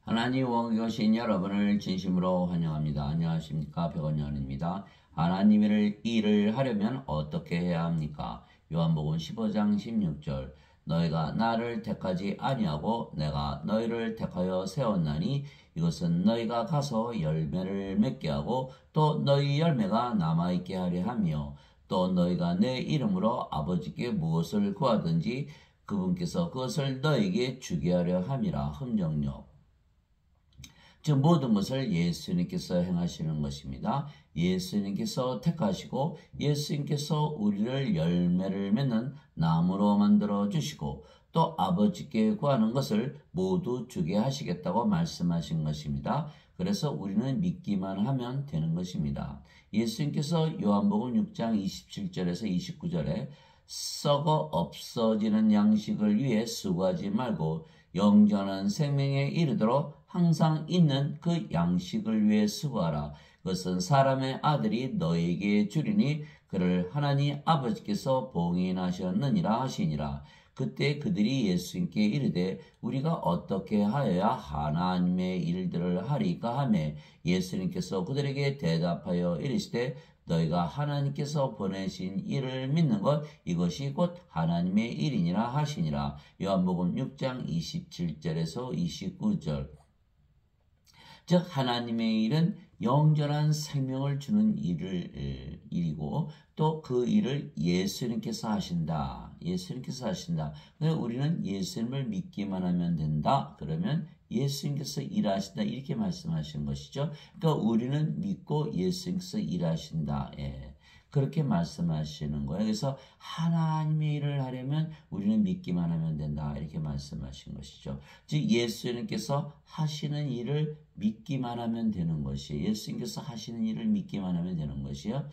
하나님 원교신 여러분을 진심으로 환영합니다. 안녕하십니까? 백원현입니다. 하나님의 일을 하려면 어떻게 해야 합니까? 요한복음 15장 16절 너희가 나를 택하지 아니하고 내가 너희를 택하여 세웠나니 이것은 너희가 가서 열매를 맺게 하고 또 너희 열매가 남아있게 하려 하며 또 너희가 내 이름으로 아버지께 무엇을 구하든지 그분께서 그것을 너희에게 주게 하려 함이라. 흠정력 즉 모든 것을 예수님께서 행하시는 것입니다. 예수님께서 택하시고 예수님께서 우리를 열매를 맺는 나무로 만들어 주시고 또 아버지께 구하는 것을 모두 주게 하시겠다고 말씀하신 것입니다. 그래서 우리는 믿기만 하면 되는 것입니다. 예수님께서 요한복음 6장 27절에서 29절에 썩어 없어지는 양식을 위해 수고하지 말고 영원한 생명에 이르도록 항상 있는 그 양식을 위해 수고하라. 그것은 사람의 아들이 너에게 주리니 그를 하나님 아버지께서 봉인하셨느니라 하시니라. 그때 그들이 예수님께 이르되 우리가 어떻게 하여야 하나님의 일들을 하리까 하매 예수님께서 그들에게 대답하여 이르시되 너희가 하나님께서 보내신 일을 믿는 것 이것이 곧 하나님의 일이니라 하시니라. 요한복음 6장 27절에서 29절 즉 하나님의 일은 영원한 생명을 주는 일이고 또 그 일을 예수님께서 하신다. 예수님께서 하신다. 우리는 예수님을 믿기만 하면 된다. 그러면 예수님께서 일하신다. 이렇게 말씀하신 것이죠. 그러니까 우리는 믿고 예수님께서 일하신다. 예. 그렇게 말씀하시는 거예요. 그래서 하나님의 일을 하려면 우리는 믿기만 하면 된다. 이렇게 말씀하신 것이죠. 즉 예수님께서 하시는 일을 믿기만 하면 되는 것이에요. 예수님께서 하시는 일을 믿기만 하면 되는 것이요.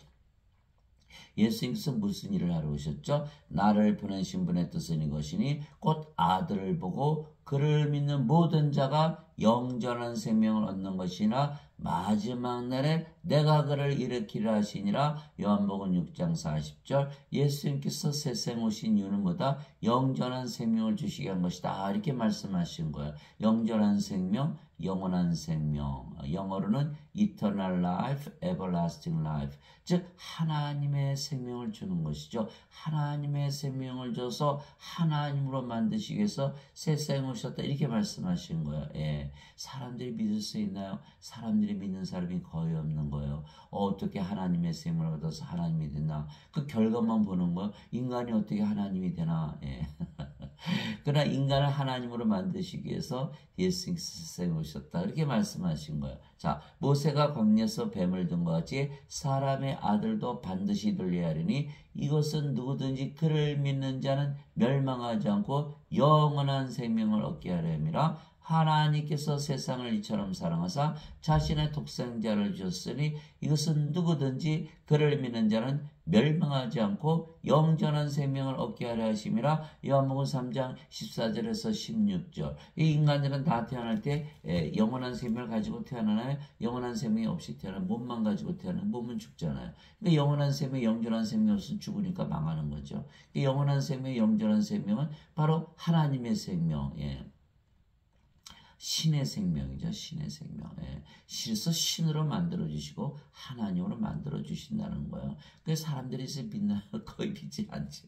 예수님께서 무슨 일을 하러 오셨죠? 나를 보내신 분의 뜻은 이것이니 곧 아들을 보고 그를 믿는 모든 자가 영원한 생명을 얻는 것이나 마지막 날에 내가 그를 일으키라 하시니라. 요한복음 6장 40절 예수님께서 세상 오신 이유는 뭐다? 영원한 생명을 주시게 한 것이다. 이렇게 말씀하신 거예요. 영원한 생명, 영원한 생명. 영어로는 eternal life, everlasting life. 즉 하나님의 생명을 주는 것이죠. 하나님의 생명을 줘서 하나님으로 만드시기 위해서 세상에 오셨다. 이렇게 말씀하신 거예요. 예. 사람들이 믿을 수 있나요? 사람들이 믿는 사람이 거의 없는 거예요. 어떻게 하나님의 생명을 얻어서 하나님이 되나? 그 결과만 보는 거예요. 인간이 어떻게 하나님이 되나? 예. 그러나 인간을 하나님으로 만드시기 위해서 예수님께서 세상에 오셨다. 이렇게 말씀하신 거예요. 자, 모세가 광야에서 뱀을 든 것 같이 사람의 아들도 반드시 들려야 하리니 이것은 누구든지 그를 믿는 자는 멸망하지 않고 영원한 생명을 얻게 하려 함이라. 하나님께서 세상을 이처럼 사랑하사 자신의 독생자를 주셨으니 이것은 누구든지 그를 믿는 자는 멸망하지 않고 영원한 생명을 얻게 하려 하심이라. 요한복음 3장 14절에서 16절 이 인간들은 다 태어날 때 영원한 생명을 가지고 태어나나요? 영원한 생명이 없이 태어나요? 몸만 가지고 태어나요? 몸은 죽잖아요. 그러니까 영원한 생명, 영원한 생명 없으면 죽으니까 망하는 거죠. 영원한 생명, 영원한 생명은 바로 하나님의 생명. 예. 신의 생명이죠. 신의 생명. 예. 그래서 신으로 만들어주시고 하나님으로 만들어주신다는 거예요. 그래서 사람들이 믿나요? 거의 믿지 않죠.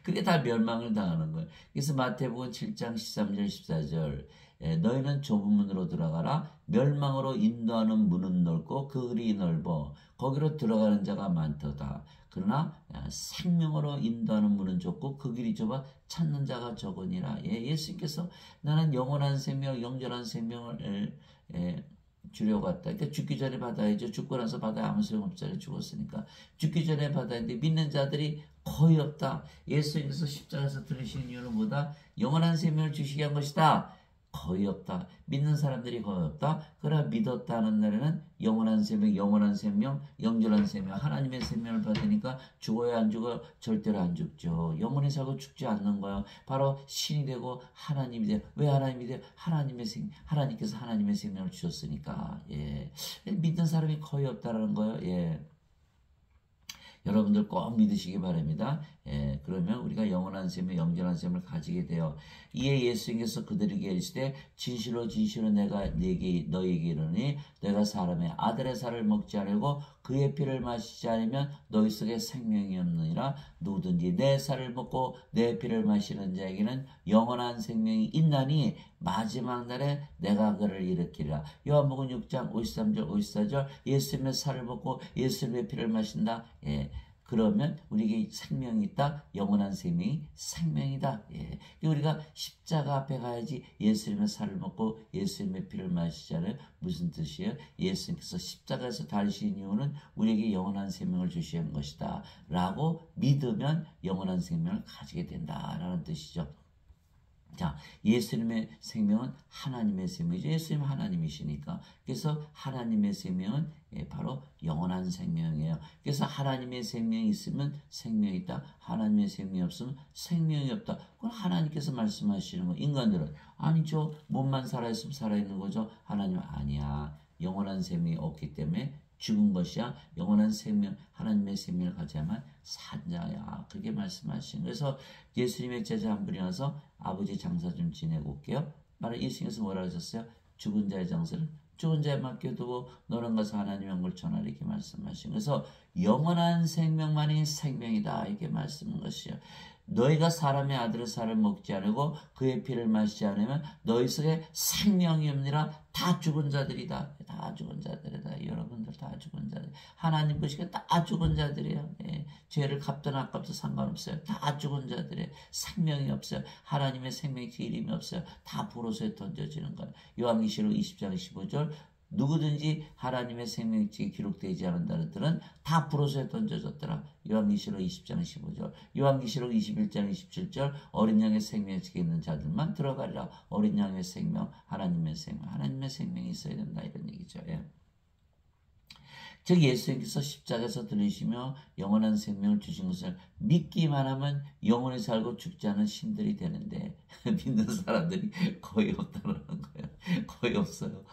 그게 다 멸망을 당하는 거예요. 그래서 마태복음 7장 13절 14절 너희는 좁은 문으로 들어가라. 멸망으로 인도하는 문은 넓고 그 길이 넓어 거기로 들어가는 자가 많도다. 그러나 생명으로 인도하는 문은 좁고 그 길이 좁아 찾는 자가 적으니라. 예수님께서 나는 영원한 생명, 영원한 생명을 주려고 왔다. 그러니까 죽기 전에 받아야죠. 죽고 나서 받아야 아무 소용없잖아요. 죽었으니까. 죽기 전에 받아야 되는데 믿는 자들이 거의 없다. 예수님께서 십자가에서 들으신 이유는 뭐다? 영원한 생명을 주시게 한 것이다. 거의 없다. 믿는 사람들이 거의 없다. 그러나 믿었다는 날에는 영원한 생명, 영원한 생명, 영존한 생명, 하나님의 생명을 받으니까 죽어야 안 죽어? 절대로 안 죽죠. 영원히 살고 죽지 않는 거예요. 바로 신이 되고 하나님이 돼요. 왜 하나님이 돼요? 하나님께서 하나님의 생명을 주셨으니까. 예. 믿는 사람이 거의 없다라는 거예요. 예. 여러분들 꼭 믿으시기 바랍니다. 그러면 우리가 영원한 생명, 영전한 생명을 가지게 돼요. 이에 예수님께서 그들에게 이르시되 진실로 진실로 내가 너희에게 이르노니 내가 사람의 아들의 살을 먹지 않으고 그의 피를 마시지 않으면 너희 속에 생명이 없느니라. 누구든지 내 살을 먹고 내 피를 마시는 자에게는 영원한 생명이 있나니 마지막 날에 내가 그를 일으키리라. 요한복음 6장 53절 54절 예수님의 살을 먹고 예수님의 피를 마신다. 그러면 우리에게 생명이 있다. 영원한 생명이 생명이다. 우리가 십자가 앞에 가야지 예수님의 살을 먹고 예수님의 피를 마시잖아요. 무슨 뜻이에요? 예수님께서 십자가에서 달리신 이유는 우리에게 영원한 생명을 주시는 것이다 라고 믿으면 영원한 생명을 가지게 된다라는 뜻이죠. 자, 예수님의 생명은 하나님의 생명이죠. 예수님은 하나님이시니까. 그래서 하나님의 생명은 바로 영원한 생명이에요. 그래서 하나님의 생명이 있으면 생명이 있다. 하나님의 생명이 없으면 생명이 없다. 그건 하나님께서 말씀하시는 거. 인간들은 아니죠. 몸만 살아있으면 살아있는 거죠. 하나님은 아니야. 영원한 생명이 없기 때문에 죽은 것이야. 영원한 생명, 하나님의 생명을 가져야만 산자야. 그렇게 말씀하신. 그래서 예수님의 제자 한 분이 와서 아버지 장사 좀 지내고 올게요. 말을 예수님께서 뭐라 하셨어요? 죽은 자의 장사를 죽은 자에 맡겨두고 너는 가서 하나님의 영광을 전하라 이렇게 말씀하신. 그래서 영원한 생명만이 생명이다 이렇게 말씀한 것이요. 너희가 사람의 아들의 살을 먹지 않고 그의 피를 마시지 않으면 너희 속에 생명이 없느니라. 다 죽은 자들이다. 다 죽은 자들이다. 여러분들 다 죽은 자들. 하나님 보시기에 다 죽은 자들이에요. 죄를 갚든 안 갚든 상관없어요. 다 죽은 자들이에요. 생명이 없어요. 하나님의 생명의 이름이 없어요. 다 포로소에 던져지는 거예요. 요한계시록 20장 15절 누구든지 하나님의 생명책이 기록되지 않은 자들은 다 포로소에 던져졌더라. 요한계시록 20장 15절 요한계시록 21장 27절 어린 양의 생명책에 있는 자들만 들어가리라. 어린 양의 생명, 하나님의 생명이 있어야 된다 이런 얘기죠. 즉 예수님께서 십자가에서 들리시며 영원한 생명을 주신 것을 믿기만 하면 영원히 살고 죽지 않은 신들이 되는데 믿는 사람들이 거의 없다는 거예요. 거의 없어요.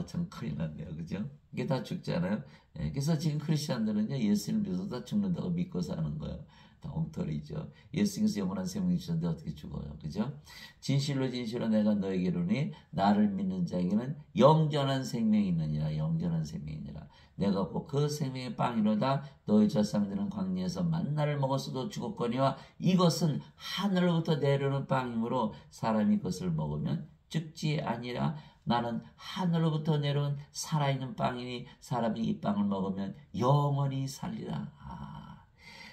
참 큰일 났네요. 그죠? 이게 다 죽잖아요. 그래서 지금 크리스천들은요 예수님을 믿어서 다 죽는다고 믿고 사는 거예요. 다 엉터리죠. 예수님께서 영원한 생명이 주셨는데 어떻게 죽어요. 그죠? 진실로 진실로 내가 너에게 이르노니 나를 믿는 자에게는 영전한 생명이 있느니라. 영전한 생명이니라. 내가 곧 그 생명의 빵이로다. 너희 조상들은 광야에서 만나를 먹었어도 죽었거니와 이것은 하늘로부터 내려오는 빵이므로 사람이 그것을 먹으면 죽지 아니라. 나는 하늘로부터 내려온 살아있는 빵이니 사람이 이 빵을 먹으면 영원히 살리라.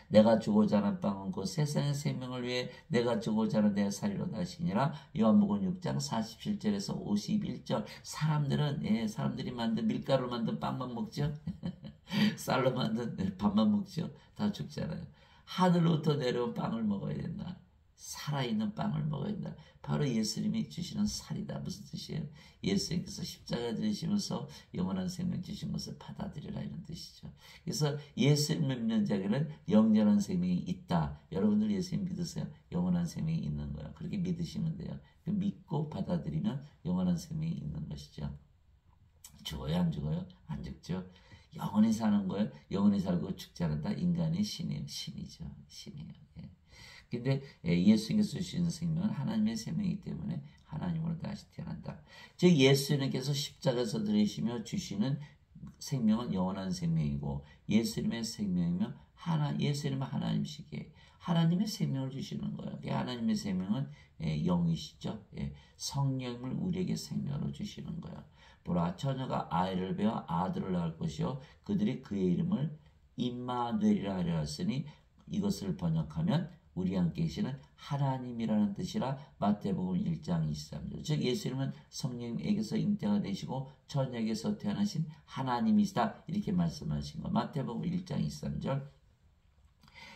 내가 주고자 하는 빵은 곧 세상의 생명을 위해 내가 주고자 하는 내 살리로다 하시니라. 요한복음 6장 47절에서 51절 사람들이 만든 밀가루로 만든 빵만 먹죠. 쌀로 만든 밥만 먹죠. 다 죽잖아요. 하늘로부터 내려온 빵을 먹어야 된다. 살아있는 빵을 먹어야 된다. 바로 예수님이 주시는 살이다. 무슨 뜻이에요? 예수님께서 십자가 지시면서 영원한 생명 주신 것을 받아들이라 이런 뜻이죠. 그래서 예수님을 믿는 자에게는 영원한 생명이 있다. 여러분들 예수님 믿으세요. 영원한 생명이 있는 거예요. 그렇게 믿으시면 돼요. 믿고 받아들이면 영원한 생명이 있는 것이죠. 죽어요? 안 죽어요? 안 죽죠. 영원히 사는 거예요. 영원히 살고 죽지 않는다. 인간의 신이에요. 신이죠. 신이에요. 근데 예수님께서 주시는 생명은 하나님의 생명이기 때문에 하나님으로 다시 태어난다. 즉 예수님께서 십자가에서 들으시며 주시는 생명은 영원한 생명이고 예수님의 생명이면 예수님은 하나님이시기에 하나님의 생명을 주시는 거예요. 하나님의 생명은 영이시죠. 성령을 우리에게 생명으로 주시는 거예요. 보라 처녀가 아이를 베어 아들을 낳을 것이요 그들이 그의 이름을 임마누엘이라 하려 하였으니 이것을 번역하면 우리 함께 계시는 하나님이라는 뜻이라. 마태복음 1장 23절. 즉 예수님은 성령에게서 잉태가 되시고 처녀에게서 태어나신 하나님이시다 이렇게 말씀하신 거. 마태복음 1장 23절.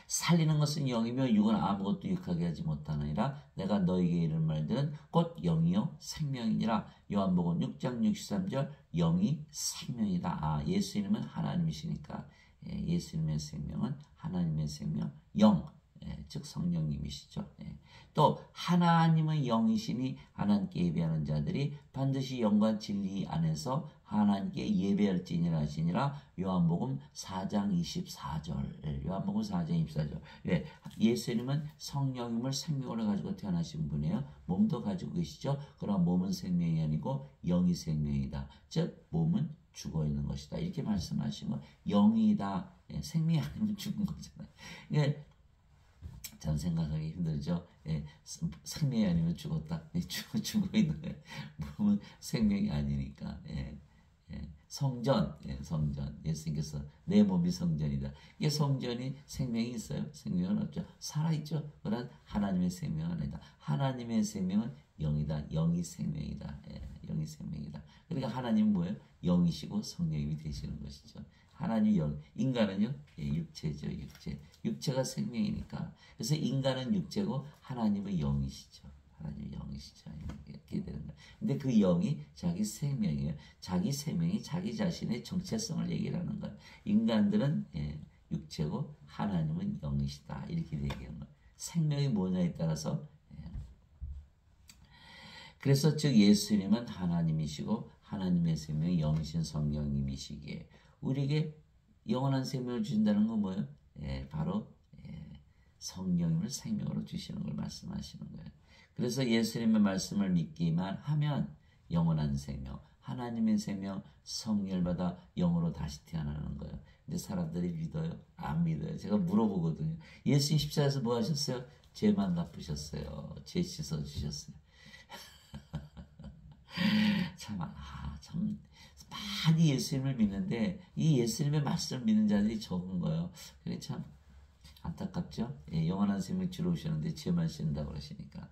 살리는 것은 영이며 육은 아무것도 유익하게 하지 못하느니라. 내가 너에게 이른 말들은 곧 영이요 생명이니라. 요한복음 6장 63절. 영이 생명이다. 예수님은 하나님이시니까 예수님의 생명은 하나님의 생명 영. 즉 성령님이시죠. 또 하나님의 영이시니 하나님께 예배하는 자들이 반드시 영과 진리 안에서 하나님께 예배할지니라 하시니라. 요한복음 4장 24절. 요한복음 4장 24절. 왜? 예수님은 성령님을 생명으로 가지고 태어나신 분이에요. 몸도 가지고 계시죠. 그러나 몸은 생명이 아니고 영이 생명이다. 즉 몸은 죽어 있는 것이다. 이렇게 말씀하신 거. 영이다. 생명이 아니면 죽은 거잖아요. 그러니까 참 생각하기 힘들죠. 생명이 아니면 죽었다. 죽어 있는 거예요. 몸은 생명이 아니니까. 성전, 성전. 예수님께서 내 몸이 성전이다. 이게 성전이 생명이 있어요? 생명은 없죠. 살아있죠. 그러나 하나님의 생명은 아니다. 하나님의 생명은 영이다. 영이 생명이다. 영이 생명이다. 그러니까 하나님은 뭐예요? 영이시고 성령님이 되시는 것이죠. 하나님 영, 인간은요, 육체죠, 육체. 육체가 생명이니까. 그래서 인간은 육체고 하나님은 영이시죠. 하나님은 영이시죠. 이렇게 되는 거예요. 근데 그 영이 자기 생명이에요. 자기 생명이 자기 자신의 정체성을 얘기하는 거예요. 인간들은 육체고 하나님은 영이시다. 이렇게 얘기하는 거예요. 생명이 뭐냐에 따라서. 그래서 즉 예수님은 하나님이시고 하나님의 생명이 영이신 성령님이시기에 우리에게 영원한 생명을 주신다는 건 뭐예요? 바로 성령님을 생명으로 주시는 걸 말씀하시는 거예요. 그래서 예수님의 말씀을 믿기만 하면 영원한 생명, 하나님의 생명, 성령을 받아 영으로 다시 태어나는 거예요. 근데 사람들이 믿어요? 안 믿어요. 제가 물어보거든요. 예수님 십자가에서 뭐 하셨어요? 죄만 갚으셨어요. 죄 씻어주셨어요. 참 많이 예수님을 믿는데 이 예수님의 말씀을 믿는 자들이 적은 거예요. 그게 참 안타깝죠. 영원한 생명 주러 오셨는데 죄만 씻는다고 그러시니까.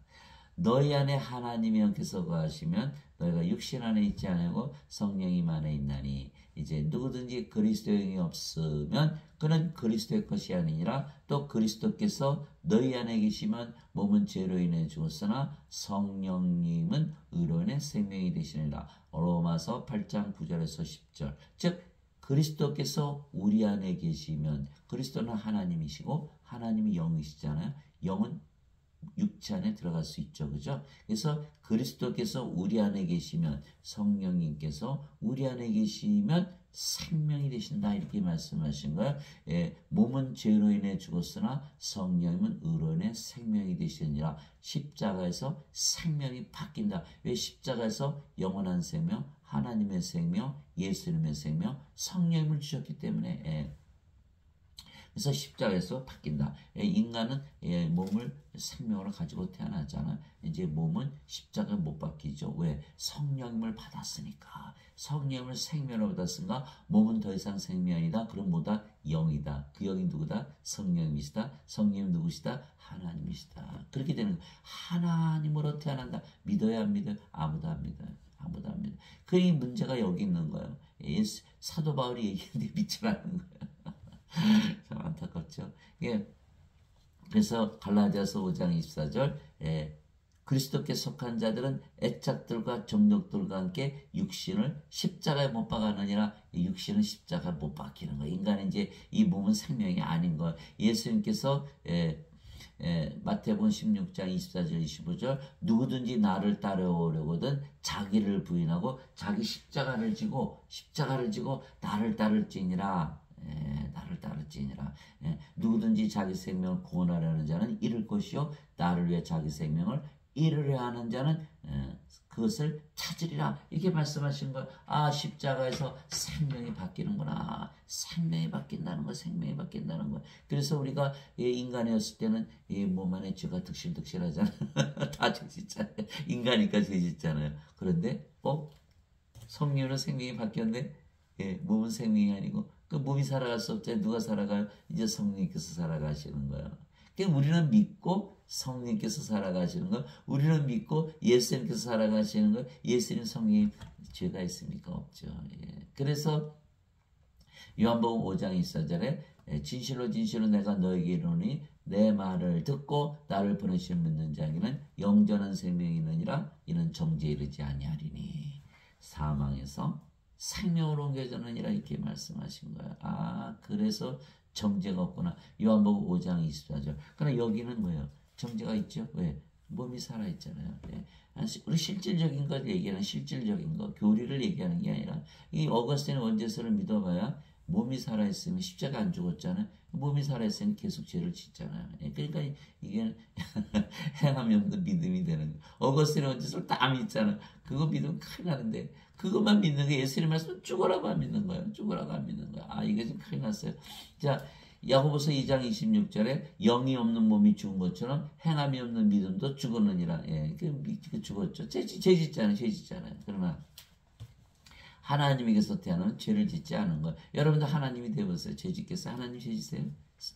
너희 안에 하나님이 영께서 거하시면 너희가 육신 안에 있지 않고 성령이 안에 있나니 이제 누구든지 그리스도의 영이 없으면 그는 그리스도의 것이 아니니라. 또 그리스도께서 너희 안에 계시면 몸은 죄로 인해 죽었으나 성령님은 의로 인해 생명이 되시니라. 로마서 8장 9절에서 10절. 즉 그리스도께서 우리 안에 계시면 그리스도는 하나님이시고 하나님이 영이시잖아요. 영은 육체 안에 들어갈 수 있죠. 그죠? 그래서 그리스도께서 우리 안에 계시면 성령님께서 우리 안에 계시면 생명이 되신다. 이렇게 말씀하신 거예요. 몸은 죄로 인해 죽었으나 성령님은 의로 인해 생명이 되시니라. 십자가에서 생명이 바뀐다. 왜? 십자가에서 영원한 생명, 하나님의 생명, 예수님의 생명, 성령님을 주셨기 때문에 그래서 십자가에서 바뀐다. 인간은 몸을 생명으로 가지고 태어나잖아. 이제 몸은 십자가에 못 바뀌죠. 왜? 성령님을 받았으니까. 성령님을 생명으로 받았으니까 몸은 더 이상 생명이 아니다. 그럼 뭐다? 영이다. 그 영이 누구다? 성령님이시다. 성령님 누구시다? 하나님이시다. 그렇게 되는 거예요. 하나님으로 태어난다. 믿어야 안 믿어요? 아무도 안 믿어요. 아무도 안 믿어요. 그 이 문제가 여기 있는 거예요. 사도 바울이 얘기했는데 믿지 않는 거예요. 참 안타깝죠. 그래서 갈라디아서 5장 24절 그리스도께 속한 자들은 애착들과 정욕들과 함께 육신을 십자가에 못 박아느니라. 육신은 십자가에 못 박히는 거예요. 인간은 이제 이 몸은 생명이 아닌 거예요. 예수님께서 마태복음 16장 24절 25절 누구든지 나를 따라오려거든 자기를 부인하고 자기 십자가를 지고 나를 따를지니라. 나를 따를지니라. 누구든지 자기 생명을 구원하려는 자는 잃을 것이요 나를 위해 자기 생명을 잃으려 하는 자는 그것을 찾으리라. 이렇게 말씀하신 거예요. 아, 십자가에서 생명이 바뀌는구나. 생명이 바뀐다는 거, 생명이 바뀐다는 거. 그래서 우리가 인간이었을 때는 몸 안에 죄가 득실득실하잖아요. 다 죄짓잖아요. 인간이니까 죄짓잖아요. 그런데 성령으로 생명이 바뀌었는데 몸은 생명이 아니고 그 몸이 살아갈 수 없잖아요. 누가 살아가요? 이제 성령님께서 살아가시는 거예요. 그러니까 우리는 믿고 성령님께서 살아가시는 거, 우리는 믿고 예수님께서 살아가시는 거. 예수님 성령님 죄가 있습니까? 없죠. 그래서 요한복음 5장 24절에 진실로 진실로 내가 너에게 이르노니 내 말을 듣고 나를 보내신 믿는 자에게는 영전한 생명이 있느니라. 이는 정죄에 이르지 아니하리니 사망에서 생명으로 옮겨졌느니라. 이렇게 말씀하신 거예요. 아, 그래서 정죄가 없구나. 요한복음 5장 24절. 그러나 여기는 뭐예요? 정죄가 있죠. 왜? 몸이 살아있잖아요. 예. 우리 실질적인 것 얘기하는 실질적인 거, 교리를 얘기하는 게 아니라 이 어거스틴의 원죄서를 믿어봐야 몸이 살아있으면 십자가 안 죽었잖아요. 몸이 살아있으면 계속 죄를 짓잖아요. 예. 그러니까 이게 행함이 없는 믿음이 되는 거예요. 어거스틴의 원죄서를 다 믿잖아. 그거 믿으면 큰일 나는데 그것만 믿는 게 예수님 말씀 죽으라고 안 믿는 거예요. 죽으라고 안 믿는 거예요. 아, 이게 좀 큰일 났어요. 자, 야고보서 2장 26절에 영이 없는 몸이 죽은 것처럼 행함이 없는 믿음도 죽었느니라. 예, 그 죽었죠. 죄 짓잖아요. 그러나 하나님에게서 태어나는 죄를 짓지 않은 거예요. 여러분들 하나님이 되어보세요. 죄 짓겠어요? 하나님 죄 지세요?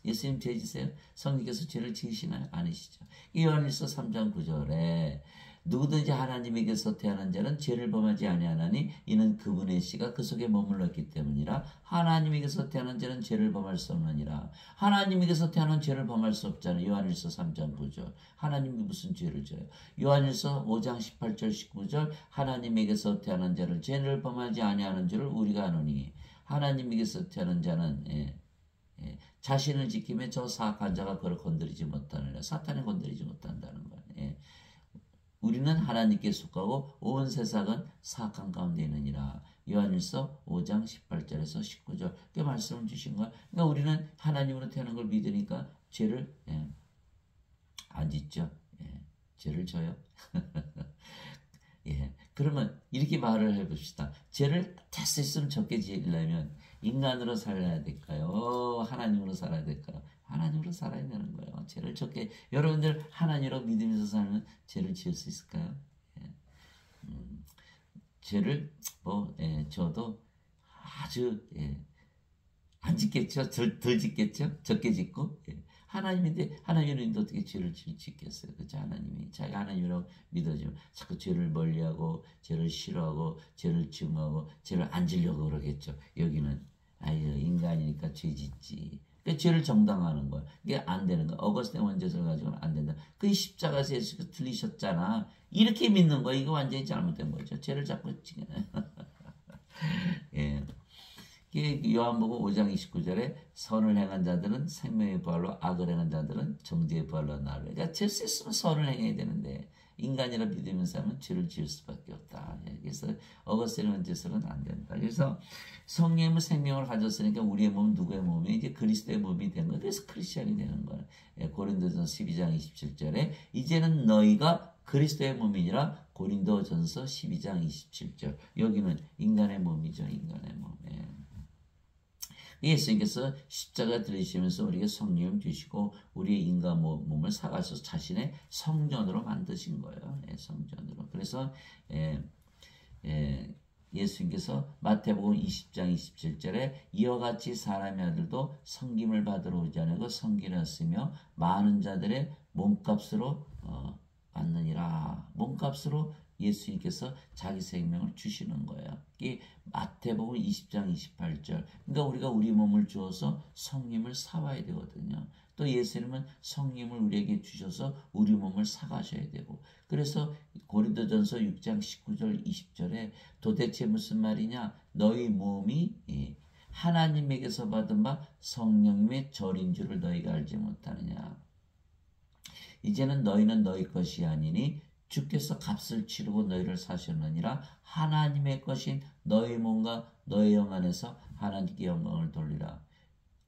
예수님 죄 지세요? 성령께서 죄를 지으시나요? 아니시죠. 요한일서 3장 9절에 누구든지 하나님에게서 태어난 자는 죄를 범하지 아니하나니 이는 그분의 씨가 그 속에 머물렀기 때문이라. 하나님에게서 태어난 자는 죄를 범할 수 없느니라. 하나님에게서 태어난 죄를 범할 수 없잖아요. 요한일서 3장 9절. 하나님이 무슨 죄를 져요? 요한일서 5장 18절 19절 하나님에게서 태어난 자를 죄를 범하지 아니하는 줄을 우리가 아노니 하나님에게서 태어난 자는 자신을 지키며 저 사악한 자가 그를 건드리지 못하느라. 사탄이 건드리지 못한다는 거예요. 우리는 하나님께 속하고 온 세상은 사악한 가운데 있느니라. 요한일서 5장 18절에서 19절 그 말씀을 주신 거야. 그러니까 우리는 하나님으로 태어난 걸 믿으니까 죄를 안 짓죠. 죄를 져요. 그러면 이렇게 말을 해봅시다. 죄를 될수 있으면 적게 지으려면 인간으로 살아야 될까요? 하나님으로 살아야 될까요? 하나님으로 살아야 되는 거예요. 죄를 적게. 여러분들 하나님으로 믿으면서 살면 죄를 지을 수 있을까요? 죄를 저도 아주 안 짓겠죠. 덜 짓겠죠. 적게 짓고. 하나님인데 하나님인데 어떻게 죄를 짓겠어요? 그렇죠? 하나님이 자기 하나님이라고 믿어지면 자꾸 죄를 멀리하고 죄를 싫어하고 죄를 증오하고 죄를 안 지려고 그러겠죠. 여기는 아유 인간이니까 죄 짓지. 죄를 정당화하는 거야. 이게 안 되는 거야. 어거스틴 원죄서를 가지고는 안 된다. 그 십자가에서 예수께서 들리셨잖아. 이렇게 믿는 거야. 이거 완전히 잘못된 거죠. 죄를 자꾸 지게. 예. 요한복음 5장 29절에 선을 행한 자들은 생명의 부활로 악을 행한 자들은 정죄의 부활로 나를. 그러니까 죄 있으면 선을 행해야 되는데 인간이라 믿으면서 하면 죄를 지을 수밖에 없다. 그래서 어거스틴의 원죄서는 안 된다. 그래서 성령의 생명을 가졌으니까 우리의 몸은 누구의 몸이 이제 그리스도의 몸이 된 거예요. 그래서 크리스천이 되는 거예요. 고린도전서 12장 27절에 이제는 너희가 그리스도의 몸이니라. 고린도전서 12장 27절. 여기는 인간의 몸이죠. 인간의 몸. 예수님께서 십자가 들리시면서 우리에게 성령을 주시고 우리의 인간 몸을 사가셔서 자신의 성전으로 만드신 거예요. 성전으로. 그래서 예수님께서 마태복음 20장 27절에 이와 같이 사람의 아들도 섬김을 받으러 오지 않고 섬기렸으며 많은 자들의 몸값으로 받느니라. 몸값으로 예수님께서 자기 생명을 주시는 거예요. 이게 마태복음 20장 28절. 그러니까 우리가 우리 몸을 주어서 성님을 사와야 되거든요. 또 예수님은 성님을 우리에게 주셔서 우리 몸을 사가셔야 되고. 그래서 고린도전서 6장 19절 20절에 도대체 무슨 말이냐? 너희 몸이 하나님에게서 받은 바 성령님의 절인 줄을 너희가 알지 못하느냐. 이제는 너희는 너희 것이 아니니 주께서 값을 치르고 너희를 사셨느니라. 하나님의 것인 너희 몸과 너희 영 안에서 하나님께 영광을 돌리라.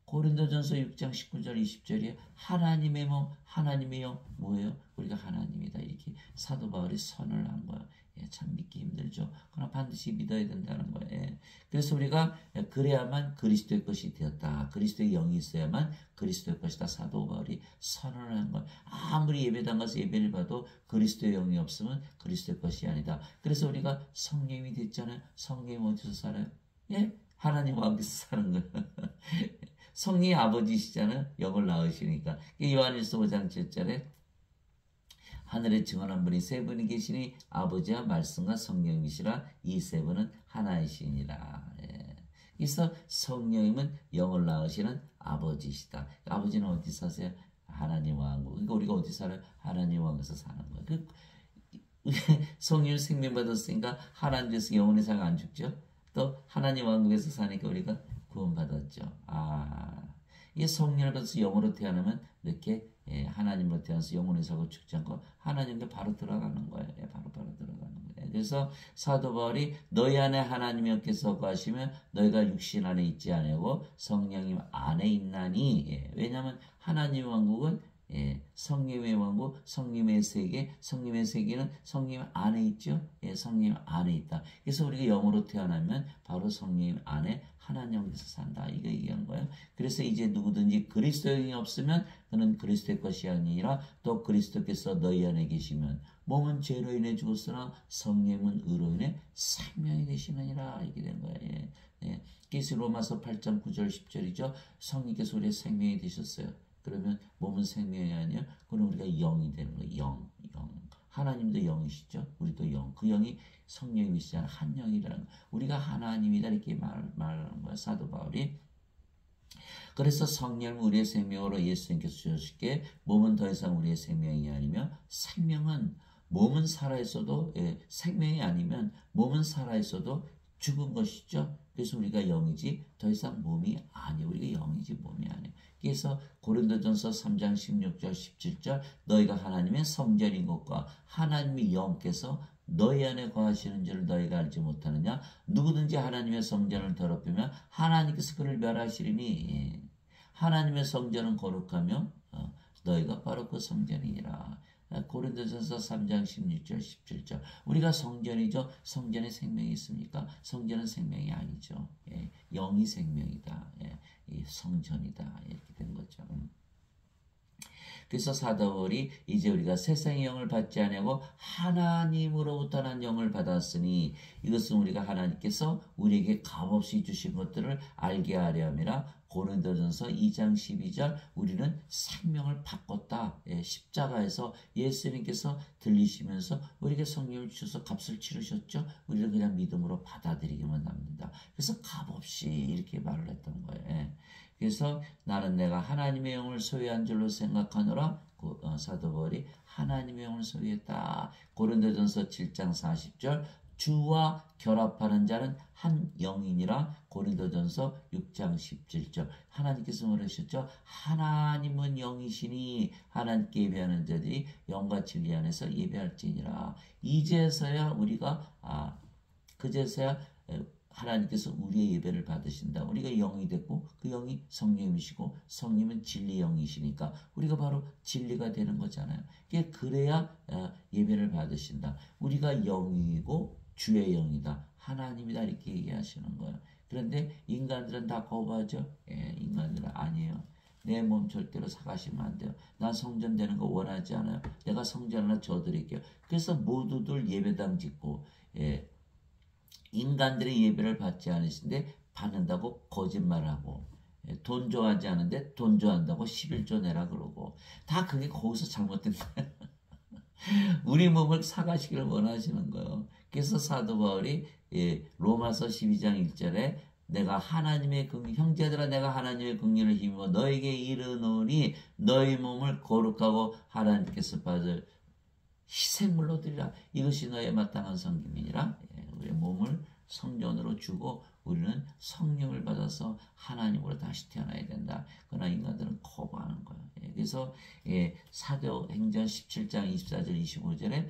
고린도전서 6장 19절 20절에 하나님의 몸, 하나님의 영 뭐예요? 우리가 하나님이다. 이렇게 사도 바울이 선을 한 거예요. 참 믿기 힘들죠. 그러나 반드시 믿어야 된다는 거예요. 그래서 우리가 그래야만 그리스도의 것이 되었다. 그리스도의 영이 있어야만 그리스도의 것이다. 사도 바울이 선언을 한 거예요. 아무리 예배당 가서 예배를 봐도 그리스도의 영이 없으면 그리스도의 것이 아니다. 그래서 우리가 성령이 됐잖아요. 성령이 어디서 살아요? 하나님 앞에서 사는 거예요. 성령이 아버지시잖아요. 영을 낳으시니까. 요한일서 5장 7절에 하늘에 증언한 분이 세 분이 계시니 아버지와 말씀과 성령이시라. 이 세 분은 하나이시니라. 그래서 성령님은 영을 낳으시는 아버지시다. 아버지는 어디 사세요? 하나님 왕국. 그러니까 우리가 어디 살아요? 하나님 왕국에서 사는 거예요. 성령 생명 받았으니까 하나님께서 영원히 살아 안 죽죠. 또 하나님 왕국에서 사니까 우리가 구원받았죠. 이게 성령을 받아서 영으로 태어나면 이렇게 하나님으로 태어나서 영혼이 살고 죽지 않고 하나님께 바로 들어가는 거예요. 바로 들어가는 거예요. 그래서 사도 바울이 너희 안에 하나님이 어께서 거하시면 너희가 육신 안에 있지 아니하고 성령님 안에 있나니. 왜냐하면 하나님의 왕국은 성령의 왕국, 성령의 세계, 성령의 세계는 성령 안에 있죠. 성령 안에 있다. 그래서 우리가 영으로 태어나면 바로 성령 안에 하나님께서 산다. 이거 얘기한 거예요. 그래서 이제 누구든지 그리스도의 영이 없으면 그는 그리스도의 것이 아니라 또 그리스도께서 너희 안에 계시면 몸은 죄로 인해 죽었으나 성령은 의로 인해 생명이 되시느니라. 이렇게 된 거예요. 그래서 로마서 8장 9절 10절이죠. 성령께서 우리의 생명이 되셨어요. 그러면 몸은 생명이 아니야. 그럼 우리가 영이 되는 거예요. 영. 하나님도 영이시죠. 우리도 영. 그 영이 성령이시잖아. 한 영이라는 거. 우리가 하나님이다 이렇게 말하는 거야. 사도 바울이. 그래서 성령은 우리의 생명으로 예수님께서 주셨기에 몸은 더 이상 우리의 생명이 아니며 생명은 몸은 살아있어도 생명이 아니면 몸은 살아있어도 죽은 것이죠. 그래서 우리가 영이지 더 이상 몸이 아니에요. 우리가 영이지 몸이 아니에요. 그래서 고린도전서 3장 16절 17절 너희가 하나님의 성전인 것과 하나님의 영께서 너희 안에 거하시는 줄을 너희가 알지 못하느냐. 누구든지 하나님의 성전을 더럽히면 하나님께서 그를 멸하시리니 하나님의 성전은 거룩하며 너희가 바로 그 성전이니라. 고린도전서 3장 16절 17절 우리가 성전이죠. 성전에 생명이 있습니까? 성전은 생명이 아니죠. 영이 생명이다. 성전이다. 이렇게 된 거죠. 그래서 사도 바울이 이제 우리가 세상의 영을 받지 아니하고 하나님으로부터 난 영을 받았으니 이것은 우리가 하나님께서 우리에게 값없이 주신 것들을 알게 하려 함이라. 고린도전서 2장 12절 우리는 생명을 바꿨다. 십자가에서 예수님께서 들리시면서 우리에게 성령을 주셔서 값을 치르셨죠. 우리는 그냥 믿음으로 받아들이기만 합니다. 그래서 값없이 이렇게 말을 했던 거예요. 그래서 나는 내가 하나님의 영을 소유한 줄로 생각하노라. 사도 바울이 하나님의 영을 소유했다. 고린도전서 7장 40절 주와 결합하는 자는 한 영이니라. 고린도전서 6장 17절 하나님께서 뭐라셨죠? 하나님은 영이시니 하나님께 예배하는 자들이 영과 진리 안에서 예배할지니라. 이제서야 우리가 그제서야 하나님께서 우리의 예배를 받으신다. 우리가 영이 됐고 그 영이 성령이시고 성령은 진리 영이시니까 우리가 바로 진리가 되는 거잖아요. 그래야 예배를 받으신다. 우리가 영이고 주의 영이다. 하나님이다. 이렇게 얘기하시는 거예요. 그런데 인간들은 다 거부하죠. 인간들은 아니에요. 내 몸 절대로 사가시면 안 돼요. 난 성전 되는 거 원하지 않아요. 내가 성전 하나 줘드릴게요. 그래서 모두들 예배당 짓고 인간들의 예배를 받지 않으신데 받는다고 거짓말하고 돈 좋아하지 않은데 돈 좋아한다고 11조 내라 그러고 다 그게 거기서 잘못된 거예요. 우리 몸을 사가시기를 원하시는 거예요. 그래서 사도 바울이 로마서 12장 1절에 내가 하나님의 형제들아 내가 하나님의 긍휼을 힘입어 너에게 이르노니 너희 몸을 거룩하고 하나님께서 받을 희생물로 드리라. 이것이 너의 마땅한 섬김이니라. 우리의 몸을 성전으로 주고 우리는 성령을 받아서 하나님으로 다시 태어나야 된다. 그러나 인간들은 거부하는 거예요. 그래서 사도행전 17장 24절 25절에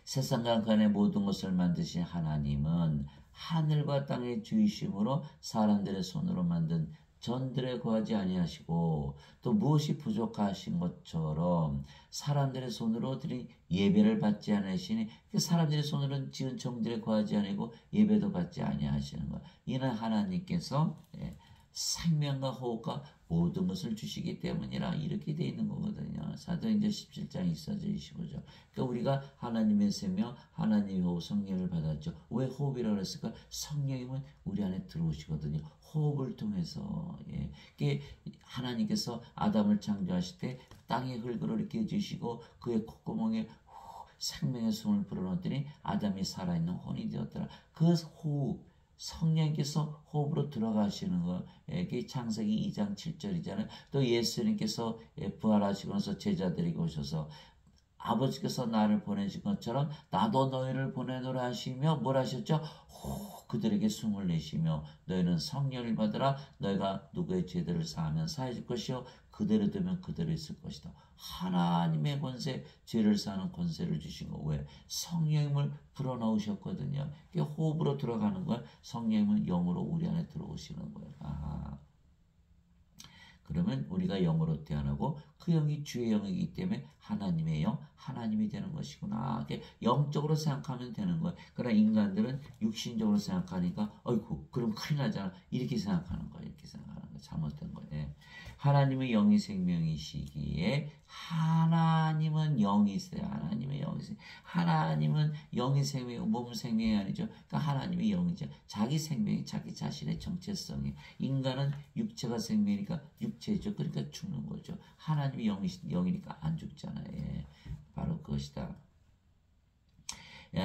세상과 간의 모든 것을 만드신 하나님은 하늘과 땅의 주이심으로 사람들의 손으로 만든 전들에 거하지 아니하시고 또 무엇이 부족하신 것처럼 사람들의 손으로 드린 예배를 받지 않으시니 사람들의 손으로 지은 정들에 거하지 아니고 예배도 받지 아니하시는 것. 이는 하나님께서 생명과 호흡과 모든 것을 주시기 때문이라 이렇게 되어 있는 거거든요. 사도행전 17장 24절 25절. 그러니까 우리가 하나님의 생명, 하나님의 호흡, 성령을 받았죠. 왜 호흡이라고 했을까? 성령님은 우리 안에 들어오시거든요. 호흡을 통해서 하나님께서 아담을 창조하실 때 땅의 흙으로 이렇게 해주시고 그의 콧구멍에 생명의 숨을 불어넣더니 아담이 살아있는 혼이 되었더라. 그 호흡 성령께서 호흡으로 들어가시는 거. 이게 창세기 2장 7절이잖아요. 또 예수님께서 부활하시고 나서 제자들에게 오셔서 아버지께서 나를 보내신 것처럼 나도 너희를 보내노라 하시며 뭘 하셨죠? 그들에게 숨을 내쉬며 너희는 성령을 받으라. 너희가 누구의 죄들을 사하면 사해질 것이요 그대로 되면 그대로 있을 것이다. 하나님의 권세, 죄를 사는 권세를 주신 거. 왜? 성령님을 불어넣으셨거든요. 그게 호흡으로 들어가는 걸 성령님은 영으로 우리 안에 들어오시는 거예요. 아하. 그러면 우리가 영으로 태어나고 그 영이 주의 영이기 때문에 하나님의 영, 하나님이 되는 것이구나. 영적으로 생각하면 되는 거예요. 그러나 인간들은 육신적으로 생각하니까 어이구 그럼 큰일 나잖아. 이렇게 생각하는 거예요. 이렇게 생각하는 거예요. 잘못된 거예요. 예. 하나님의 영이 생명이시기에 하나님은 영이세요. 하나님의 영이세요. 하나님은 영이 생명이고 몸 생명이 아니죠. 그러니까 하나님의 영이죠. 자기 생명이 자기 자신의 정체성이. 인간은 육체가 생명이니까 육체죠. 그러니까 죽는 거죠. 하나님이 영이니까 안 죽잖아요. 예. 바로 그것이다.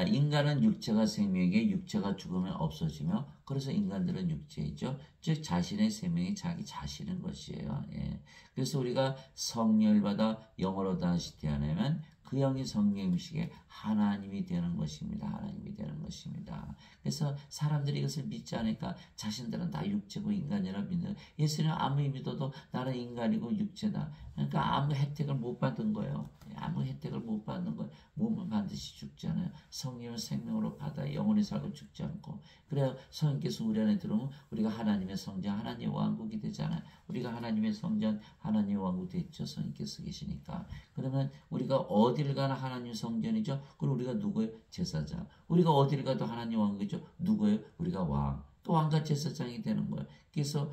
인간은 육체가 생명이기에 육체가 죽으면 없어지며 그래서 인간들은 육체이죠. 즉 자신의 생명이 자기 자신인 것이에요. 예. 그래서 우리가 성령을 받아 영으로 다시 태어나면 그 영이 성령이시기에 하나님이 되는 것입니다. 하나님이 되는 것입니다. 그래서 사람들이 이것을 믿지 않으니까 자신들은 다 육체고 인간이라 믿는 예수님 아무리 믿어도 나는 인간이고 육체다. 그러니까 아무 혜택을 못 받은 거예요. 아무 혜택을 못 받는 거예요. 몸은 반드시 죽잖아요. 성령을 생명으로 받아 영원히 살고 죽지 않고. 그래야 성령께서 우리 안에 들어오면 우리가 하나님의 성전, 하나님의 왕국이 되잖아요. 우리가 하나님의 성전, 하나님의 왕국 됐죠. 성령께서 계시니까. 그러면 우리가 어딜 가나 하나님 성전이죠. 그리고 우리가 누구예요? 제사장. 우리가 어딜 가도 하나님 왕국이죠. 누구예요? 우리가 왕. 또 왕과 제사장이 되는 거예요. 그래서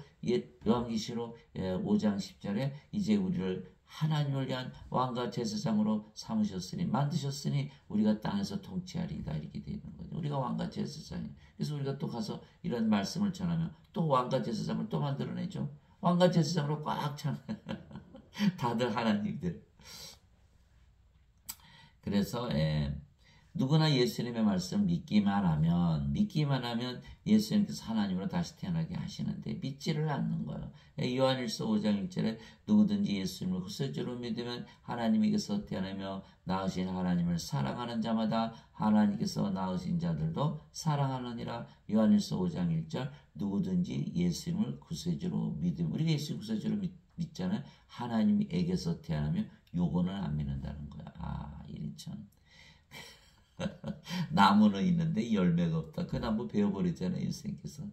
요한계시록 5장 10절에 이제 우리를 하나님을 위한 왕과 제사장으로 삼으셨으니 만드셨으니 우리가 땅에서 통치하리이다 이렇게 되는 거죠. 우리가 왕과 제사장이에요. 그래서 우리가 또 가서 이런 말씀을 전하면 또 왕과 제사장을 또 만들어내죠. 왕과 제사장으로 꽉 찬 다들 하나님들. 그래서 누구나 예수님의 말씀 믿기만 하면 예수님께서 하나님으로 다시 태어나게 하시는데 믿지를 않는 거예요. 요한일서 5장 1절에 누구든지 예수님을 구세주로 믿으면 하나님에게서 태어나며 낳으신 하나님을 사랑하는 자마다 하나님께서 낳으신 자들도 사랑하느니라. 요한일서 5장 1절 누구든지 예수님을 구세주로 믿으면 우리가 예수님 구세주로 믿잖아요. 하나님에게서 태어나면 요거는 안 믿는다는 거야. 아, 이리 참. 나무는 있는데 열매가 없다. 그 나무 베어버리잖아요. 예수님께서.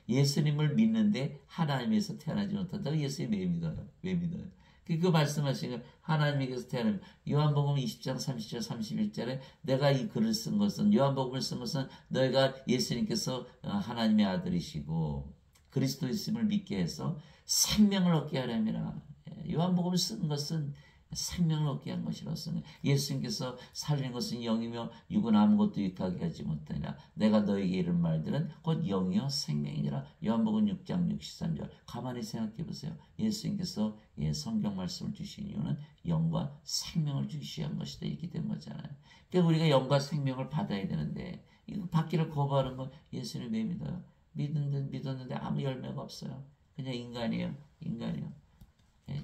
예수님을 믿는데 하나님에서 태어나지 못한다고 예수님 왜 믿어요? 왜 믿어요? 그 말씀하신 거 하나님에게서 태어나면 요한복음 20장 30절 31절에 내가 이 글을 쓴 것은 요한복음을 쓴 것은 너희가 예수님께서 하나님의 아들이시고 그리스도 있음을 믿게 해서 생명을 얻게 하려니라. 요한복음을 쓴 것은 생명을 얻게 한 것이로서 예수님께서 살리는 것은 영이며 육은 아무것도 유익하게 하지 못하니라. 내가 너에게 이른 말들은 곧 영이요 생명이니라. 요한복음 6장 63절. 가만히 생각해 보세요. 예수님께서 성경 말씀을 주신 이유는 영과 생명을 주시기 한 것이다 이렇게 된 거잖아요. 그러니까 우리가 영과 생명을 받아야 되는데 이거 받기를 거부하는 건 예수님 왜 믿어요? 믿었는데 아무 열매가 없어요. 그냥 인간이에요.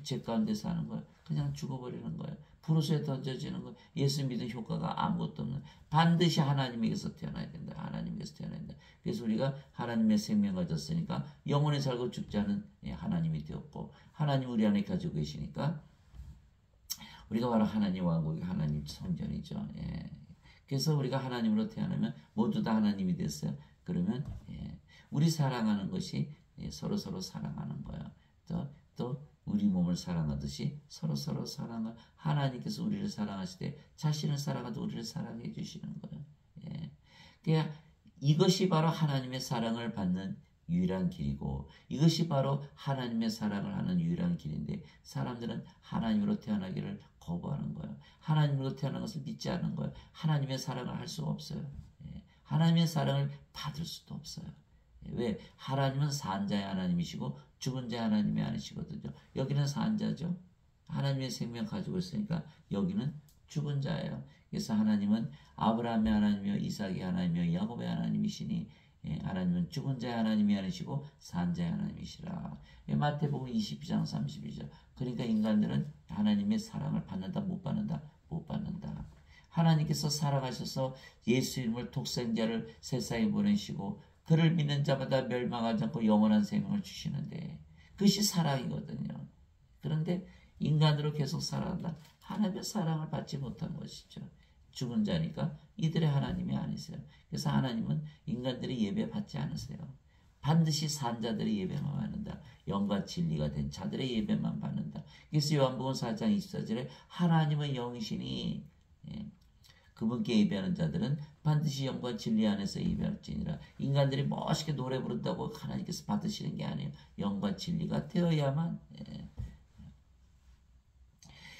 죄 가운데 사는 거예요. 그냥 죽어버리는 거예요. 불호수에 던져지는 거예요. 예수 믿은 효과가 아무것도 없는. 반드시 하나님에게서 태어나야 된다. 하나님에게서 태어나야 된다. 그래서 우리가 하나님의 생명 가졌으니까 영원히 살고 죽지 않은 하나님이 되었고 하나님 우리 안에 가지고 계시니까 우리가 바로 하나님 왕국이 하나님 성전이죠. 그래서 우리가 하나님으로 태어나면 모두 다 하나님이 됐어요. 그러면 우리 사랑하는 것이 서로 사랑하는 거예요. 또 우리 몸을 사랑하듯이 서로 사랑하 하나님께서 우리를 사랑하시되 자신을 사랑하도 우리를 사랑해 주시는 거예요. 그러니까 이것이 바로 하나님의 사랑을 받는 유일한 길이고 이것이 바로 하나님의 사랑을 하는 유일한 길인데 사람들은 하나님으로 태어나기를 거부하는 거예요. 하나님으로 태어난 것을 믿지 않는 거예요. 하나님의 사랑을 할 수가 없어요. 하나님의 사랑을 받을 수도 없어요. 왜? 하나님은 산자의 하나님이시고 죽은 자의 하나님이 아니시거든요. 여기는 산자죠. 하나님의 생명 가지고 있으니까 여기는 죽은 자예요. 그래서 하나님은 아브라함의 하나님이요 이삭의 하나님이요 야곱의 하나님이시니 하나님은 죽은 자의 하나님이 아니시고 산자의 하나님이시라. 마태복음 22장 32절. 그러니까 인간들은 하나님의 사랑을 받는다 못 받는다? 못 받는다. 하나님께서 사랑하셔서 예수 이름을 독생자를 세상에 보내시고 그를 믿는 자마다 멸망하지 않고 영원한 생명을 주시는데 그것이 사랑이거든요. 그런데 인간으로 계속 살아간다. 하나님의 사랑을 받지 못한 것이죠. 죽은 자니까 이들의 하나님이 아니세요. 그래서 하나님은 인간들이 예배 받지 않으세요. 반드시 산 자들의 예배만 받는다. 영과 진리가 된 자들의 예배만 받는다. 그래서 요한복음 4장 24절에 하나님은 영이시니 그분께 예배하는 자들은 반드시 영과 진리 안에서 예배할지니라. 인간들이 멋있게 노래 부른다고 하나님께서 받으시는 게 아니에요. 영과 진리가 되어야만.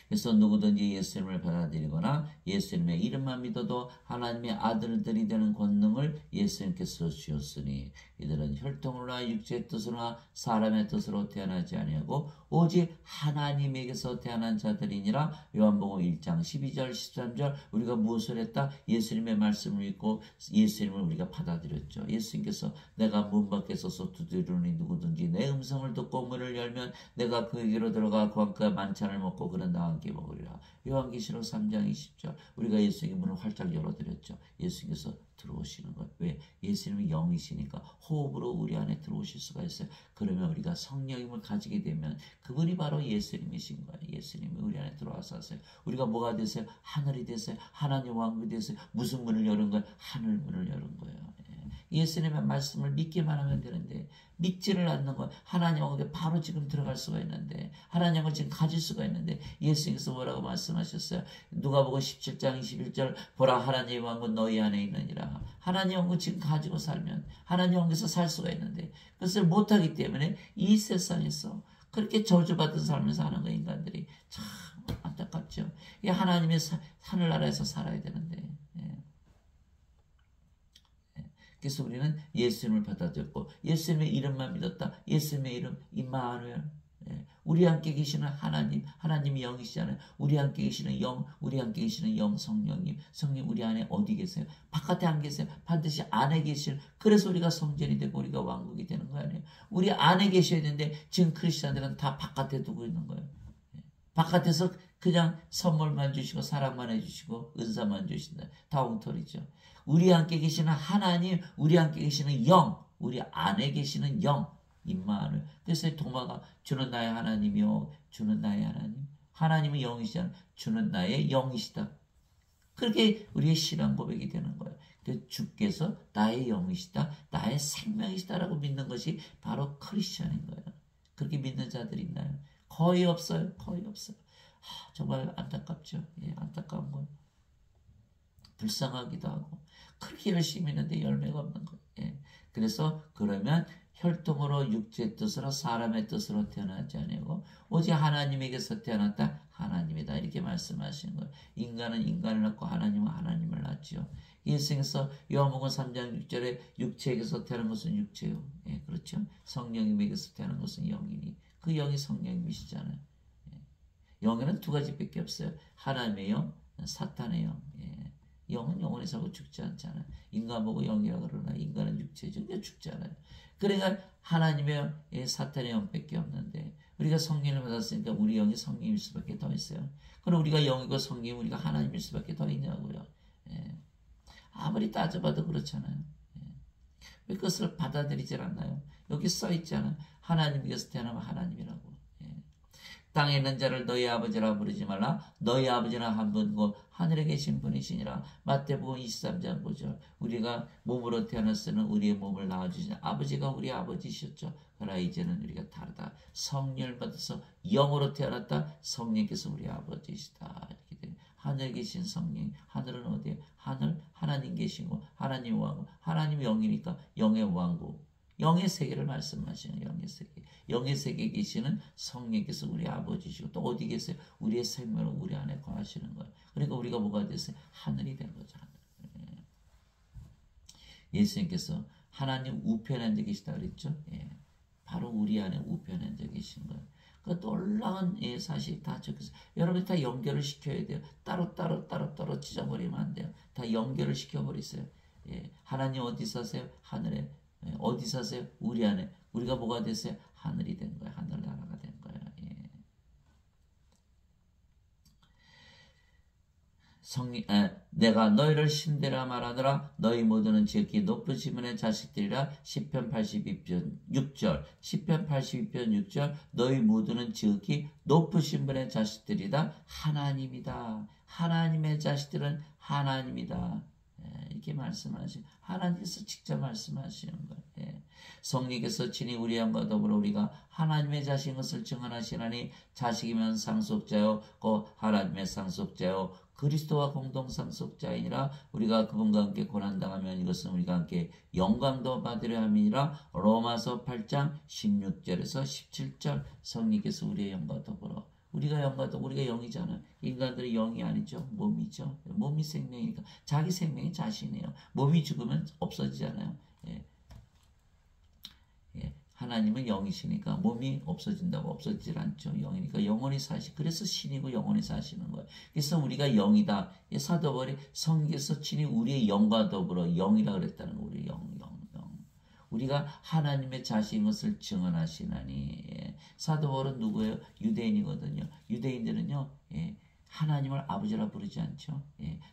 그래서 누구든지 예수님을 받아들이거나 예수님의 이름만 믿어도 하나님의 아들들이 되는 권능을 예수님께서 주셨으니 이들은 혈통으로나 육체의 뜻으로나 사람의 뜻으로 태어나지 아니하고 오직 하나님에게서 태어난 자들이니라. 요한복음 1장 12절 13절 우리가 무엇을 했다? 예수님의 말씀을 믿고 예수님을 우리가 받아들였죠. 예수님께서 내가 문 밖에 서서 두드리니 누구든지 내 음성을 듣고 문을 열면 내가 그에게로 들어가 그와 함께 만찬을 먹고 그는 나와 함께 먹으리라. 요한계시록 3장 20절 우리가 예수님의 문을 활짝 열어드렸죠. 예수님께서 들어오시는 것. 왜? 예수님은 영이시니까 호흡으로 우리 안에 들어오실 수가 있어요. 그러면 우리가 성령님을 가지게 되면 그분이 바로 예수님이신 거예요. 예수님이 우리 안에 들어와서 하세요. 우리가 뭐가 되세요? 하늘이 되세요. 하나님 왕국이 되세요. 무슨 문을 여는 거예요? 하늘 문을 여는 거예요. 예수님의 말씀을 믿기만 하면 되는데 믿지를 않는 거예요. 하나님하고 바로 지금 들어갈 수가 있는데 하나님을 지금 가질 수가 있는데 예수님께서 뭐라고 말씀하셨어요? 누가복음 17장 21절 보라 하나님의 왕국은 너희 안에 있느니라. 하나님의 왕국 지금 가지고 살면 하나님의 왕국에서 살 수가 있는데 그것을 못하기 때문에 이 세상에서 그렇게 저주받은 삶을 사는 거 인간들이 참 안타깝죠. 이 하나님의 하늘나라에서 살아야 되는데 그래서 우리는 예수님을 받아들였고 예수님의 이름만 믿었다. 예수님의 이름 임마누엘. 우리 함께 계시는 하나님, 하나님이 영이시잖아요. 우리 함께 계시는 영, 우리 함께 계시는 영 성령님. 성령 우리 안에 어디 계세요? 바깥에 안 계세요. 반드시 안에 계시는. 그래서 우리가 성전이 되고 우리가 왕국이 되는 거 아니에요. 우리 안에 계셔야 되는데 지금 크리스찬들은 다 바깥에 두고 있는 거예요. 바깥에서 그냥 선물만 주시고 사랑만 해주시고 은사만 주신다. 다 엉터리죠. 우리 함께 계시는 하나님, 우리 함께 계시는 영, 우리 안에 계시는 영, 임마누엘. 그래서 도마가 주는 나의 하나님이요, 주는 나의 하나님. 하나님은 영이시잖아요. 주는 나의 영이시다. 그렇게 우리의 신앙 고백이 되는 거예요. 주께서 나의 영이시다, 나의 생명이시다라고 믿는 것이 바로 크리스천인 거예요. 그렇게 믿는 자들이 있나요? 거의 없어요. 거의 없어요. 정말 안타깝죠. 안타까운 건 불쌍하기도 하고 그렇게 열심히 했는데 열매가 없는 거예요. 그래서 그러면 혈통으로 육체의 뜻으로 사람의 뜻으로 태어나지 아니고 오직 하나님에게서 태어났다. 하나님이다. 이렇게 말씀하시는 거예요. 인간은 인간을 낳고 하나님은 하나님을 낳지요. 예수님께서 요한복음 3장 6절에 육체에게서 태어난 것은 육체요. 그렇죠. 성령님에게서 태어난 것은 영이니 그 영이 성령님이시잖아요. 영에는 두 가지밖에 없어요. 하나님의 영, 사탄의 영. 영은 영원히 살고 죽지 않잖아요. 인간 보고 영이라 그러나 인간은 육체죠. 죽잖아요. 그러니까 하나님의 영, 사탄의 영밖에 없는데 우리가 성령을 받았으니까 우리 영이 성령일 수밖에 더 있어요. 그럼 우리가 영이고 성령 우리가 하나님일 수밖에 더 있냐고요. 아무리 따져봐도 그렇잖아요. 왜 그것을 받아들이질 않나요? 여기 써 있잖아요. 하나님께서 태어나면 하나님이라고. 땅에 있는 자를 너희 아버지라 부르지 말라. 너희 아버지는 한 분고 하늘에 계신 분이시니라. 마태복음 23장 9절. 우리가 몸으로 태어났으는 우리의 몸을 낳아주신 아버지가 우리 아버지셨죠. 그러나 이제는 우리가 다르다. 성령을 받아서 영으로 태어났다. 성령께서 우리 아버지시다. 이렇게 돼요. 하늘에 계신 성령. 하늘은 어디에? 하늘 하나님 계시고 하나님 왕국. 하나님 영이니까 영의 왕국. 영의 세계를 말씀하시는 영의 세계. 영의 세계에 계시는 성령께서 우리 아버지시고 또 어디 계세요? 우리의 생명을 우리 안에 거하시는 거예요. 그러니까 우리가 뭐가 됐어요? 하늘이 된 거죠. 하늘. 예수님께서 하나님 우편에 앉아 계시다 그랬죠? 바로 우리 안에 우편에 앉아 계신 거예요. 그 놀라운 사실이 다 적혀서 여러분이 다 연결을 시켜야 돼요. 따로 찢어버리면 안 돼요. 다 연결을 시켜버리세요. 하나님 어디 사세요? 하늘에. 어디 사세요? 우리 안에. 우리가 뭐가 됐어요? 하늘이 된 거예요. 하늘나라가 된 거예요. 내가 너희를 신대라 말하더라. 너희 모두는 지극히 높으신 분의 자식들이라. 시편 82편 6절. 시편 82편 6절. 너희 모두는 지극히 높으신 분의 자식들이다. 하나님이다. 하나님의 자식들은 하나님이다. 이렇게 말씀하시고 하나님께서 직접 말씀하시는 거예요. 성령께서 친히 우리 영과 더불어 우리가 하나님의 자식인 것을 증언하시나니 자식이면 상속자요 곧 하나님의 상속자요 그리스도와 공동 상속자이니라. 우리가 그분과 함께 고난당하면 이것은 우리가 함께 영광도 받으려 함이니라. 로마서 8장 16절에서 17절. 성령께서 우리의 영과 더불어 우리가 영과도 우리가 영이잖아요. 인간들이 영이 아니죠. 몸이죠. 몸이 생명이니까 자기 생명이 자신이에요. 몸이 죽으면 없어지잖아요. 하나님은 영이시니까 몸이 없어진다고 없어지질 않죠. 영이니까 영원히 사시. 그래서 신이고 영원히 사시는 거예요. 그래서 우리가 영이다. 사도 바울이 성경에서 친히 우리의 영과 더불어 영이라 그랬다는 거. 우리 영. 우리가 하나님의 자식인 것을 증언하시나니. 사도 바울은 누구예요? 유대인이거든요. 유대인들은요. 하나님을 아버지라 부르지 않죠.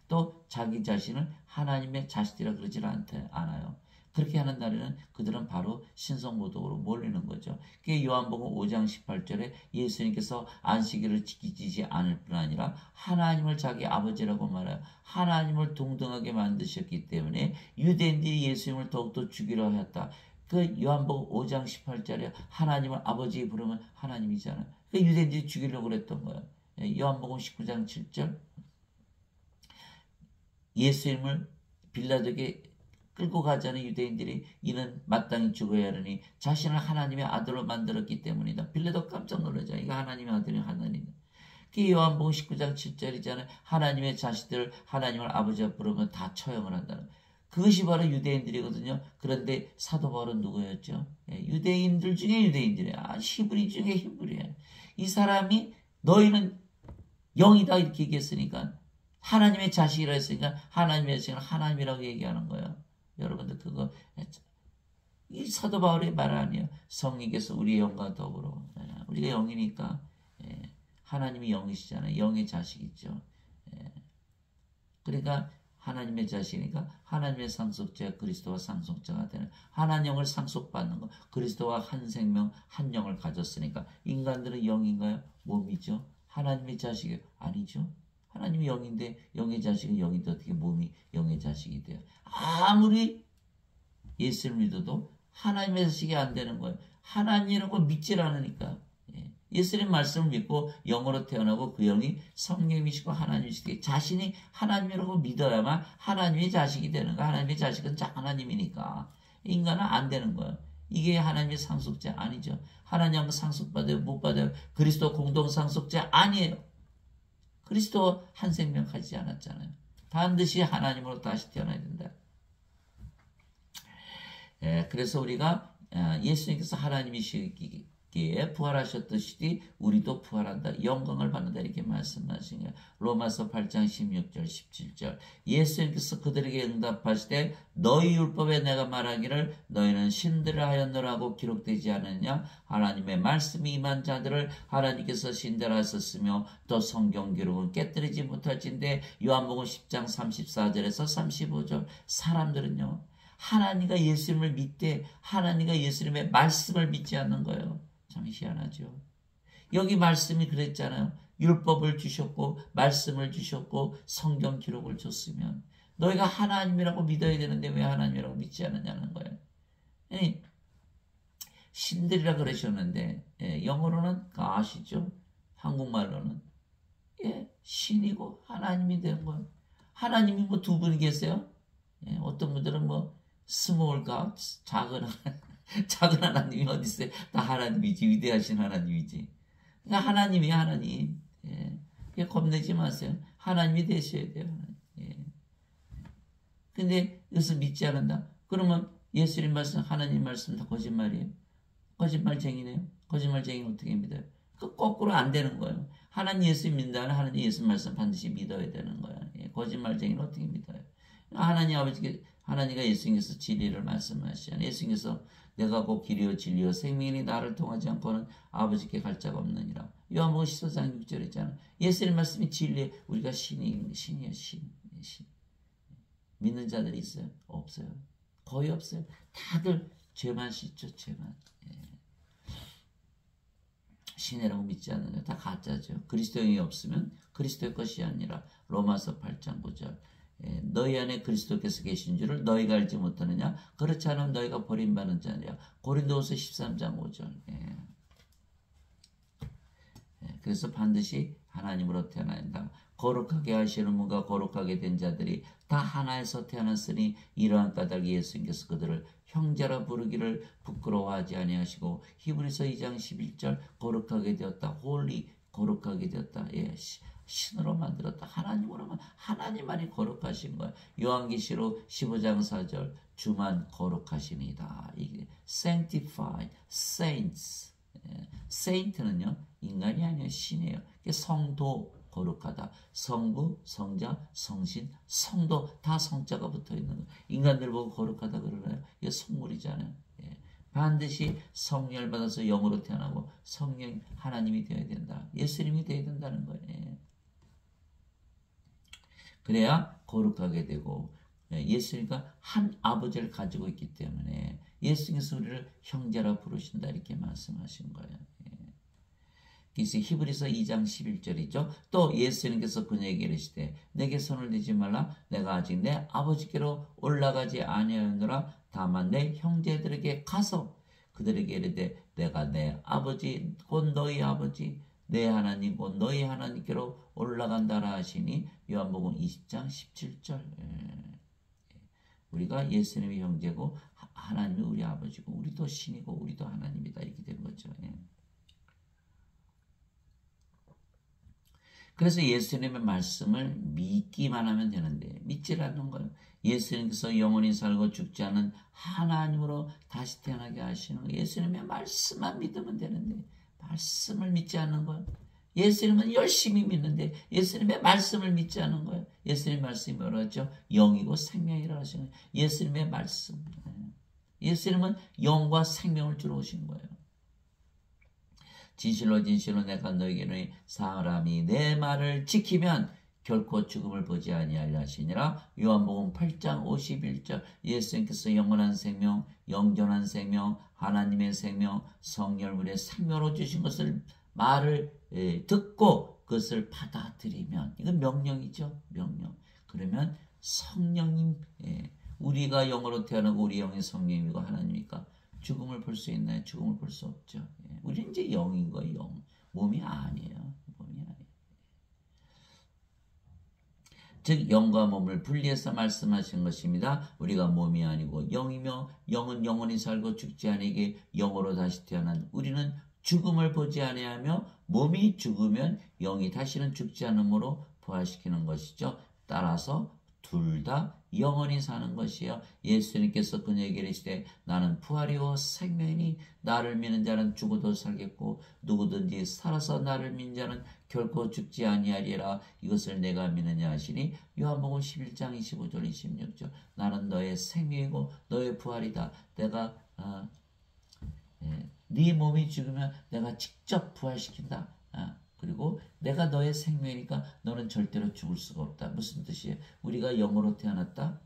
또 자기 자신을 하나님의 자식이라 그러지 않아요. 그렇게 하는 날에는 그들은 바로 신성모독으로 몰리는 거죠. 그게 요한복음 5장 18절에 예수님께서 안식일을 지키지 않을 뿐 아니라 하나님을 자기 아버지라고 말해요. 하나님을 동등하게 만드셨기 때문에 유대인들이 예수님을 더욱더 죽이려 했다. 그 요한복음 5장 18절에 하나님을 아버지 부르면 하나님이잖아요. 그 유대인들이 죽이려고 그랬던 거예요. 요한복음 19장 7절 예수님을 빌라도에게 끌고 가자는 유대인들이 이는 마땅히 죽어야 하느니 자신을 하나님의 아들로 만들었기 때문이다. 빌라도 깜짝 놀라죠. 이거 하나님의 아들이 하나님이다. 그게 요한복음 19장 7절이잖아요. 하나님의 자식들을 하나님을 아버지라 부르면 다 처형을 한다는. 그것이 바로 유대인들이거든요. 그런데 사도 바울은 누구였죠? 유대인들 중에 유대인들이야. 히브리 중에 히브리야. 이 사람이 너희는 영이다 이렇게 얘기했으니까 하나님의 자식이라 했으니까 하나님의 자식은 하나님이라고 얘기하는 거예요. 여러분들 그거 이 사도 바울의 말 아니에요. 성령께서 우리의 영과 더불어 우리가 영이니까 하나님이 영이시잖아요. 영의 자식이죠. 그러니까 하나님의 자식이니까 하나님의 상속자가 그리스도와 상속자가 되는 하나님 영을 상속받는 거. 그리스도와 한 생명 한 영을 가졌으니까 인간들은 영인가요? 몸이죠. 하나님의 자식이 아니죠. 하나님이 영인데 영의 자식은 영인데 어떻게 몸이 영의 자식이 돼요? 아무리 예수를 믿어도 하나님의 자식이 안 되는 거예요. 하나님이라고 믿질 않으니까. 예수님 말씀을 믿고 영으로 태어나고 그 영이 성령이시고 하나님이시기 자신이 하나님이라고 믿어야만 하나님의 자식이 되는 거예요. 하나님의 자식은 하나님이니까. 인간은 안 되는 거예요. 이게 하나님의 상속자 아니죠. 하나님하고 상속받아요? 못 받아요? 그리스도 공동 상속자 아니에요. 그리스도 한 생명 가지지 않았잖아요. 반드시 하나님으로 다시 태어나야 된다. 그래서 우리가 예수님께서 하나님이시기에 부활하셨듯이 우리도 부활한다. 영광을 받는다. 이렇게 말씀하신 거예요. 로마서 8장 16절 17절 예수님께서 그들에게 응답하시되 너희 율법에 내가 말하기를 너희는 신들을 하였노라고 기록되지 않느냐. 하나님의 말씀이 임한 자들을 하나님께서 신들을 하셨으며 또 성경 기록은 깨뜨리지 못할진데. 요한복음 10장 34절에서 35절 사람들은요 하나님과 예수님을 믿되 하나님과 예수님의 말씀을 믿지 않는 거예요. 참 희한하죠. 여기 말씀이 그랬잖아요. 율법을 주셨고 말씀을 주셨고 성경 기록을 줬으면 너희가 하나님이라고 믿어야 되는데 왜 하나님이라고 믿지 않느냐는 거예요. 신들이라 그러셨는데 영어로는 아시죠? 한국말로는 신이고 하나님이 된 거예요. 하나님이 뭐 두 분이 계세요? 어떤 분들은 뭐 스몰 갓 작은 하나님이 어디 있어요? 다 하나님이지. 위대하신 하나님이지. 그러니까 하나님이 하나님. 겁내지 마세요. 하나님이 되셔야 돼요. 근데 이것을 믿지 않는다? 그러면 예수님 말씀, 하나님 말씀 다 거짓말이에요. 거짓말쟁이네요. 거짓말쟁이는 어떻게 믿어요? 그 거꾸로 안 되는 거예요. 하나님 예수 믿는다면 하나님 예수 말씀 반드시 믿어야 되는 거예요. 거짓말쟁이는 어떻게 믿어요? 하나님 아버지께 하나님과 예수님께서 진리를 말씀하시잖아요. 예수님께서 내가 곧 길이요 진리요 생명이니 나를 통하지 않고는 아버지께 갈 자가 없느니라. 요한복음 14장 6절 있잖아. 예수님 말씀이 진리. 우리가 신이에요. 신. 믿는 자들이 있어요? 없어요. 거의 없어요. 다들 죄만 씻죠. 죄만. 신이라고 믿지 않는 거 다 가짜죠. 그리스도인이 없으면 그리스도의 것이 아니라 로마서 8장 9절. 너희 안에 그리스도께서 계신 줄을 너희가 알지 못하느냐? 그렇지 않으면 너희가 버림받은 자니라. 고린도후서 13장 5절. 그래서 반드시 하나님으로 태어나야 한다. 거룩하게 하시는 분과 거룩하게 된 자들이 다 하나에서 태어났으니 이러한 까닭에 예수님께서 그들을 형제라 부르기를 부끄러워하지 아니하시고 히브리서 2장 11절 거룩하게 되었다. 홀리 거룩하게 되었다. 신으로 만들었다. 하나님으로만 하나님만이 거룩하신 거야. 요한계시록 15장 4절 주만 거룩하시니다. 이게 sanctify, saints. saint는요 인간이 아니에요. 신이에요. 성도 거룩하다. 성부, 성자, 성신, 성도 다 성자가 붙어있는 거예요. 인간들 보고 거룩하다 그러나요? 이게 속물이잖아요. 반드시 성령을 받아서 영으로 태어나고 성령 하나님이 되어야 된다. 예수님이 되어야 된다는 거예요. 그래야 거룩하게 되고 예수님과 한 아버지를 가지고 있기 때문에 예수님께서 우리를 형제라 부르신다 이렇게 말씀하신 거예요. 그래서 히브리서 2장 11절이죠. 또 예수님께서 그녀에게 이르시되 내게 손을 대지 말라. 내가 아직 내 아버지께로 올라가지 아니하였노라. 다만 내 형제들에게 가서 그들에게 이르되 내가 내 아버지 곧 너희 아버지 내 하나님 곧 너희 하나님께로 올라간다라 하시니 요한복음 20장 17절. 우리가 예수님의 형제고 하나님이 우리 아버지고 우리도 신이고 우리도 하나님이다 이렇게 된 거죠. 그래서 예수님의 말씀을 믿기만 하면 되는데 믿질 않는 거예요. 예수님께서 영원히 살고 죽지 않은 하나님으로 다시 태어나게 하시는 거예요. 예수님의 말씀만 믿으면 되는데 말씀을 믿지 않는 거예요. 예수님은 열심히 믿는데 예수님의 말씀을 믿지 않는 거예요. 예수님의 말씀이 뭐라고 했죠? 영이고 생명이라고 하시는 거예요. 예수님의 말씀. 예수님은 영과 생명을 주러 오신 거예요. 진실로 진실로 내가 너에게는 사람이 내 말을 지키면 결코 죽음을 보지 아니하리라 하시니라. 요한복음 8장 51절. 예수님께서 영원한 생명, 영존한 생명, 하나님의 생명, 성령물의 생명으로 주신 것을 말을 듣고 그것을 받아들이면 이건 명령이죠. 명령. 그러면 성령님 우리가 영으로 태어나고 우리 영이 성령이고 하나님이니까 죽음을 볼 수 있나요? 죽음을 볼 수 없죠. 우리는 이제 영인 거예요. 영. 몸이 아니에요. 몸이 아니에요. 즉 영과 몸을 분리해서 말씀하신 것입니다. 우리가 몸이 아니고 영이며 영은 영원히 살고 죽지 아니게 영으로 다시 태어난 우리는 죽음을 보지 아니하며 몸이 죽으면 영이 다시는 죽지 않으므로 부활시키는 것이죠. 따라서 둘 다 영원히 사는 것이요. 예수님께서 그녀에게 이르시되 나는 부활이요 생명이니 나를 믿는 자는 죽어도 살겠고 누구든지 살아서 나를 믿는 자는 결코 죽지 아니하리라. 이것을 내가 믿느냐 하시니 요한복음 11장 25절 26절. 나는 너의 생명이고 너의 부활이다. 내가 네 몸이 죽으면 내가 직접 부활시킨다. 그리고 내가 너의 생명이니까 너는 절대로 죽을 수가 없다. 무슨 뜻이에요? 우리가 영으로 태어났다.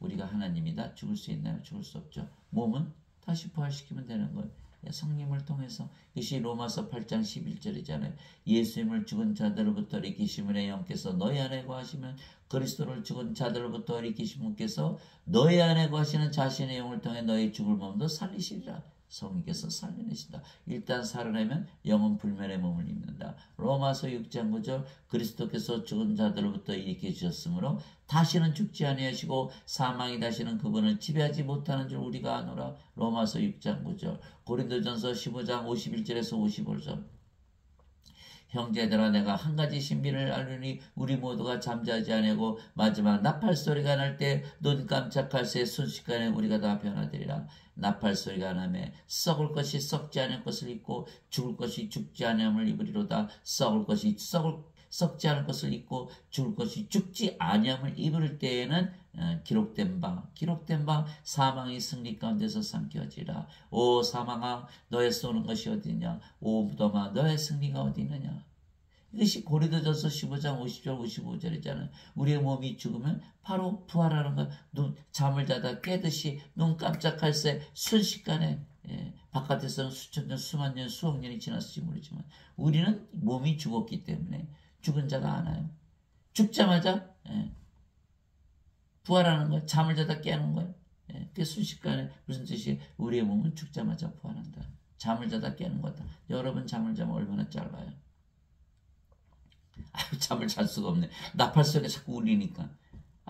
우리가 하나님이다. 죽을 수 있나요? 죽을 수 없죠. 몸은 다시 부활시키면 되는 거예요. 성령을 통해서. 이것이 로마서 8장 11절이잖아요. 예수님을 죽은 자들로부터 일으키신 분의 영께서 너희 안에 거하시면 그리스도를 죽은 자들로부터 일으키신 분께서 너희 안에 거하시는 자신의 영을 통해 너희 죽을 몸도 살리시리라. 성령께서 살려내신다. 일단 살아내면 영은 불멸의 몸을 입는다. 로마서 6장 9절. 그리스도께서 죽은 자들로부터 일으켜 주셨으므로 다시는 죽지 아니하시고 사망이 다시는 그분을 지배하지 못하는 줄 우리가 아노라. 로마서 6장 9절. 고린도전서 15장 51절에서 55절. 형제들아 내가 한 가지 신비를 알으니 우리 모두가 잠자지 아니하고 마지막 나팔 소리가 날 때 눈 깜짝할 새 순식간에 우리가 다 변화되리라. 나팔 소리가 나매 썩을 것이 썩지 않을 것을 입고 죽을 것이 죽지 아니함을 입으리로다. 썩을 것이 썩지 않을 것을 입고 죽을 것이 죽지 아니함을 입을 때에는 기록된 바 사망이 승리 가운데서 삼켜지라. 오 사망아 너의 쏘는 것이 어디냐, 오 무덤아 너의 승리가 어디 있느냐. 이것이 고린도전서 15장 50절 55절이잖아요. 우리의 몸이 죽으면 바로 부활하는 거야. 잠을 자다 깨듯이 눈 깜짝할 새 순식간에, 바깥에서는 수천 년, 수만 년, 수억 년이 지났을지 모르지만 우리는 몸이 죽었기 때문에 죽은 자가 안 와요. 죽자마자 부활하는 거예요. 잠을 자다 깨는 거예요. 그게 순식간에 무슨 뜻이에요? 우리의 몸은 죽자마자 부활한다. 잠을 자다 깨는 거다. 여러분 잠을 자면 얼마나 짧아요? 아유, 잠을 잘 수가 없네. 나팔 소리가 자꾸 울리니까.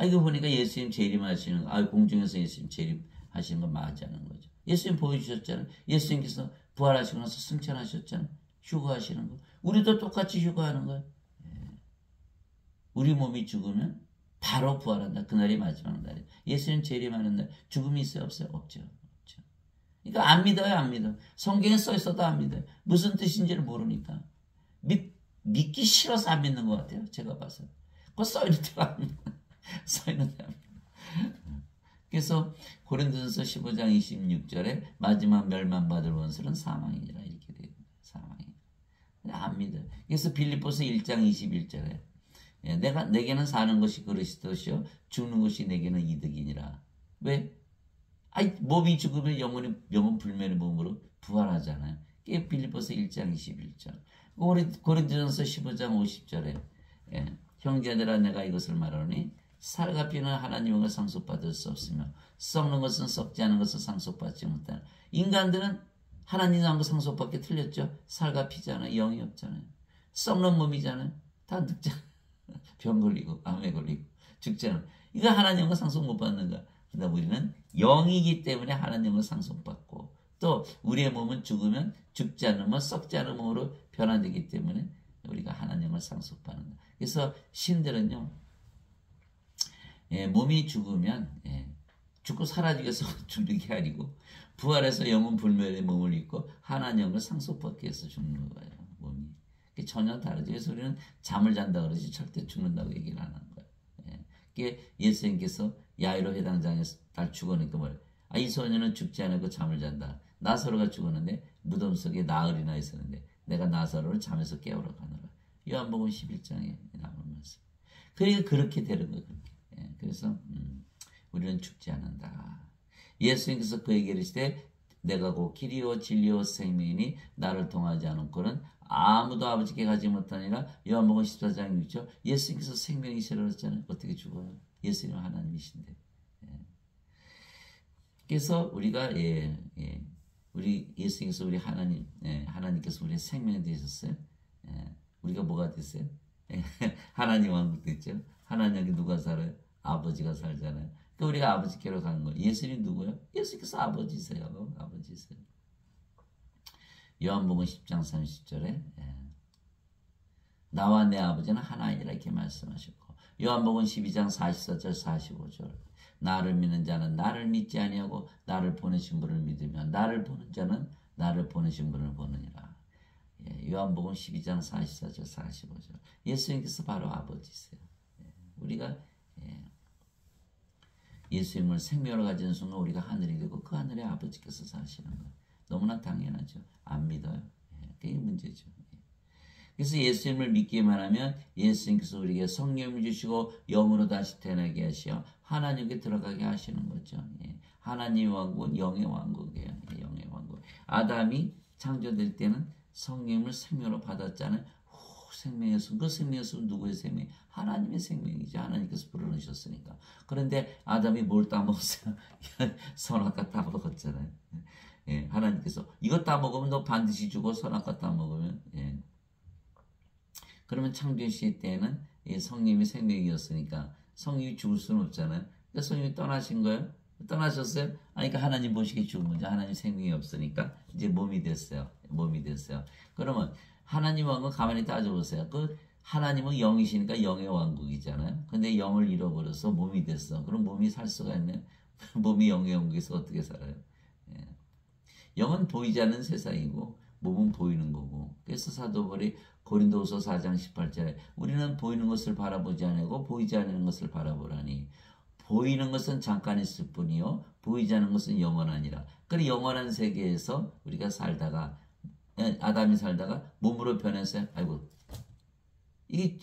이거 보니까 예수님 재림하시는, 공중에서 예수님 재림하시는 건 맞지않은 거죠. 예수님 보여주셨잖아요. 예수님께서 부활하시고 나서 승천하셨잖아요. 휴거하시는 거. 우리도 똑같이 휴거하는 거예요. 우리 몸이 죽으면 바로 부활한다. 그날이 마지막 날이에요. 예수님 재림하는 날. 죽음이 있어요? 없어요? 없죠. 없죠. 그러니까 안 믿어요. 안 믿어요. 성경에 써 있어도 안 믿어요. 무슨 뜻인지를 모르니까. 믿기 싫어서 안 믿는 것 같아요. 제가 봐서. 그거 써있는 대로 안 믿는. 써있는 대로 안 믿는. 그래서 고린도전서 15장 26절에 마지막 멸망받을 원수는 사망이니라 이렇게 돼요. 사망이. 안 믿어요. 그래서 빌립보서 1장 21절에 내게는 사는 것이 그리스도시요 죽는 것이 내게는 이득이니라. 왜? 몸이 죽으면 영은 불멸의 몸으로 부활하잖아요. 그게 빌립보서 1장 21절. 고린도전서 15장 50절에 형제들아 내가 이것을 말하노니 살과 피는 하나님과 상속받을 수 없으며 썩는 것은 썩지 않은 것을 상속받지 못하는. 인간들은 하나님과 상속받기 틀렸죠. 살과 피잖아요. 영이 없잖아요. 썩는 몸이잖아요. 다 늙잖아요. 병 걸리고 암에 걸리고 죽잖아요. 이거 하나님과 상속 못 받는가. 그러나 우리는 영이기 때문에 하나님과 상속받고 또 우리의 몸은 죽으면 죽지 않으면 썩지 않은 몸으로 변화되기 때문에 우리가 하나님을 상속받는다. 그래서 신들은요, 몸이 죽으면 죽고 사라지기 위해서 죽는 게 아니고 부활해서 영은 불멸의 몸을 입고 하나님을 상속받기 위해서 죽는 거예요. 몸이. 그게 전혀 다르죠. 그래서 우리는 잠을 잔다 그러지 절대 죽는다고 얘기를 안 하는 거예요. 그게 예수님께서 야이로 회당장에서 날 죽어니까 뭐예요? 이 소년은 죽지 않고 잠을 잔다. 나사로가 죽었는데 무덤 속에 나흘이나 있었는데 내가 나사로를 잠에서 깨우러 가노라. 요한복음 11장에 나오는 말씀. 그러니까 그렇게 되는 거예요. 그래서 우리는 죽지 않는다. 예수님께서 그에게 이르시되 내가 곧 길이요 진리요 생명이니 나를 통하지 않고는 아무도 아버지께 가지 못하니라. 요한복음 14장 6절. 예수님께서 생명이시라고 했잖아요. 어떻게 죽어요? 예수님은 하나님이신데. 그래서 우리가 우리 예수님께서 우리 하나님께서 우리의 생명이 되셨어요. 우리가 뭐가 됐어요? 하나님 왕국 됐죠. 하나님께 누가 살아요? 아버지가 살잖아요. 그러니까 우리가 아버지께로 가는 거예요. 예수님 누구예요? 예수님께서 아버지세요. 아버지세요. 요한복음 10장 30절에 나와 내 아버지는 하나이라 이렇게 말씀하셨고, 요한복음 12장 44절 45절 나를 믿는 자는 나를 믿지 아니하고 나를 보내신 분을 믿으며 나를 보는 자는 나를 보내신 분을 보느니라. 요한복음 12장 44절 45절. 예수님께서 바로 아버지세요. 우리가 예수님을 생명으로 가진 순간 우리가 하늘이 되고 그 하늘에 아버지께서 사시는 거예요. 너무나 당연하죠. 안 믿어요. 그게 문제죠. 그래서 예수님을 믿기만 하면 예수님께서 우리에게 성령을 주시고 영으로 다시 태어나게 하시어 하나님께 들어가게 하시는 거죠. 하나님의 왕국은 영의 왕국이에요. 영의 왕국. 아담이 창조될 때는 성령을 생명으로 받았잖아요. 생명의 수, 그 생명의 수는 누구의 생명? 하나님의 생명이죠. 하나님께서 불어넣으셨으니까. 그런데 아담이 뭘 따먹었어요? 선악과 따먹었잖아요. 하나님께서 이거 따먹으면 너 반드시 죽어. 선악과 따먹으면. 그러면 창조시 때에는 성령이 생명이었으니까 성령이 죽을 수는 없잖아요. 그러니까 성령이 떠나신 거예요? 떠나셨어요? 그러니까 하나님 보시기에 죽은 거죠. 하나님 생명이 없으니까 이제 몸이 됐어요. 몸이 됐어요. 그러면 하나님 왕국 가만히 따져보세요. 그 하나님은 영이시니까 영의 왕국이잖아요. 근데 영을 잃어버려서 몸이 됐어. 그럼 몸이 살 수가 있나요? 몸이 영의 왕국에서 어떻게 살아요? 영은 보이지 않는 세상이고 몸은 보이는 거고. 그래서 사도 바울이 고린도후서 4장 18절에 우리는 보이는 것을 바라보지 않고 보이지 않는 것을 바라보라니 보이는 것은 잠깐 있을 뿐이요 보이지 않는 것은 영원하니라. 그래 영원한 세계에서 우리가 살다가 아담이 살다가 몸으로 변해서 아이고 이게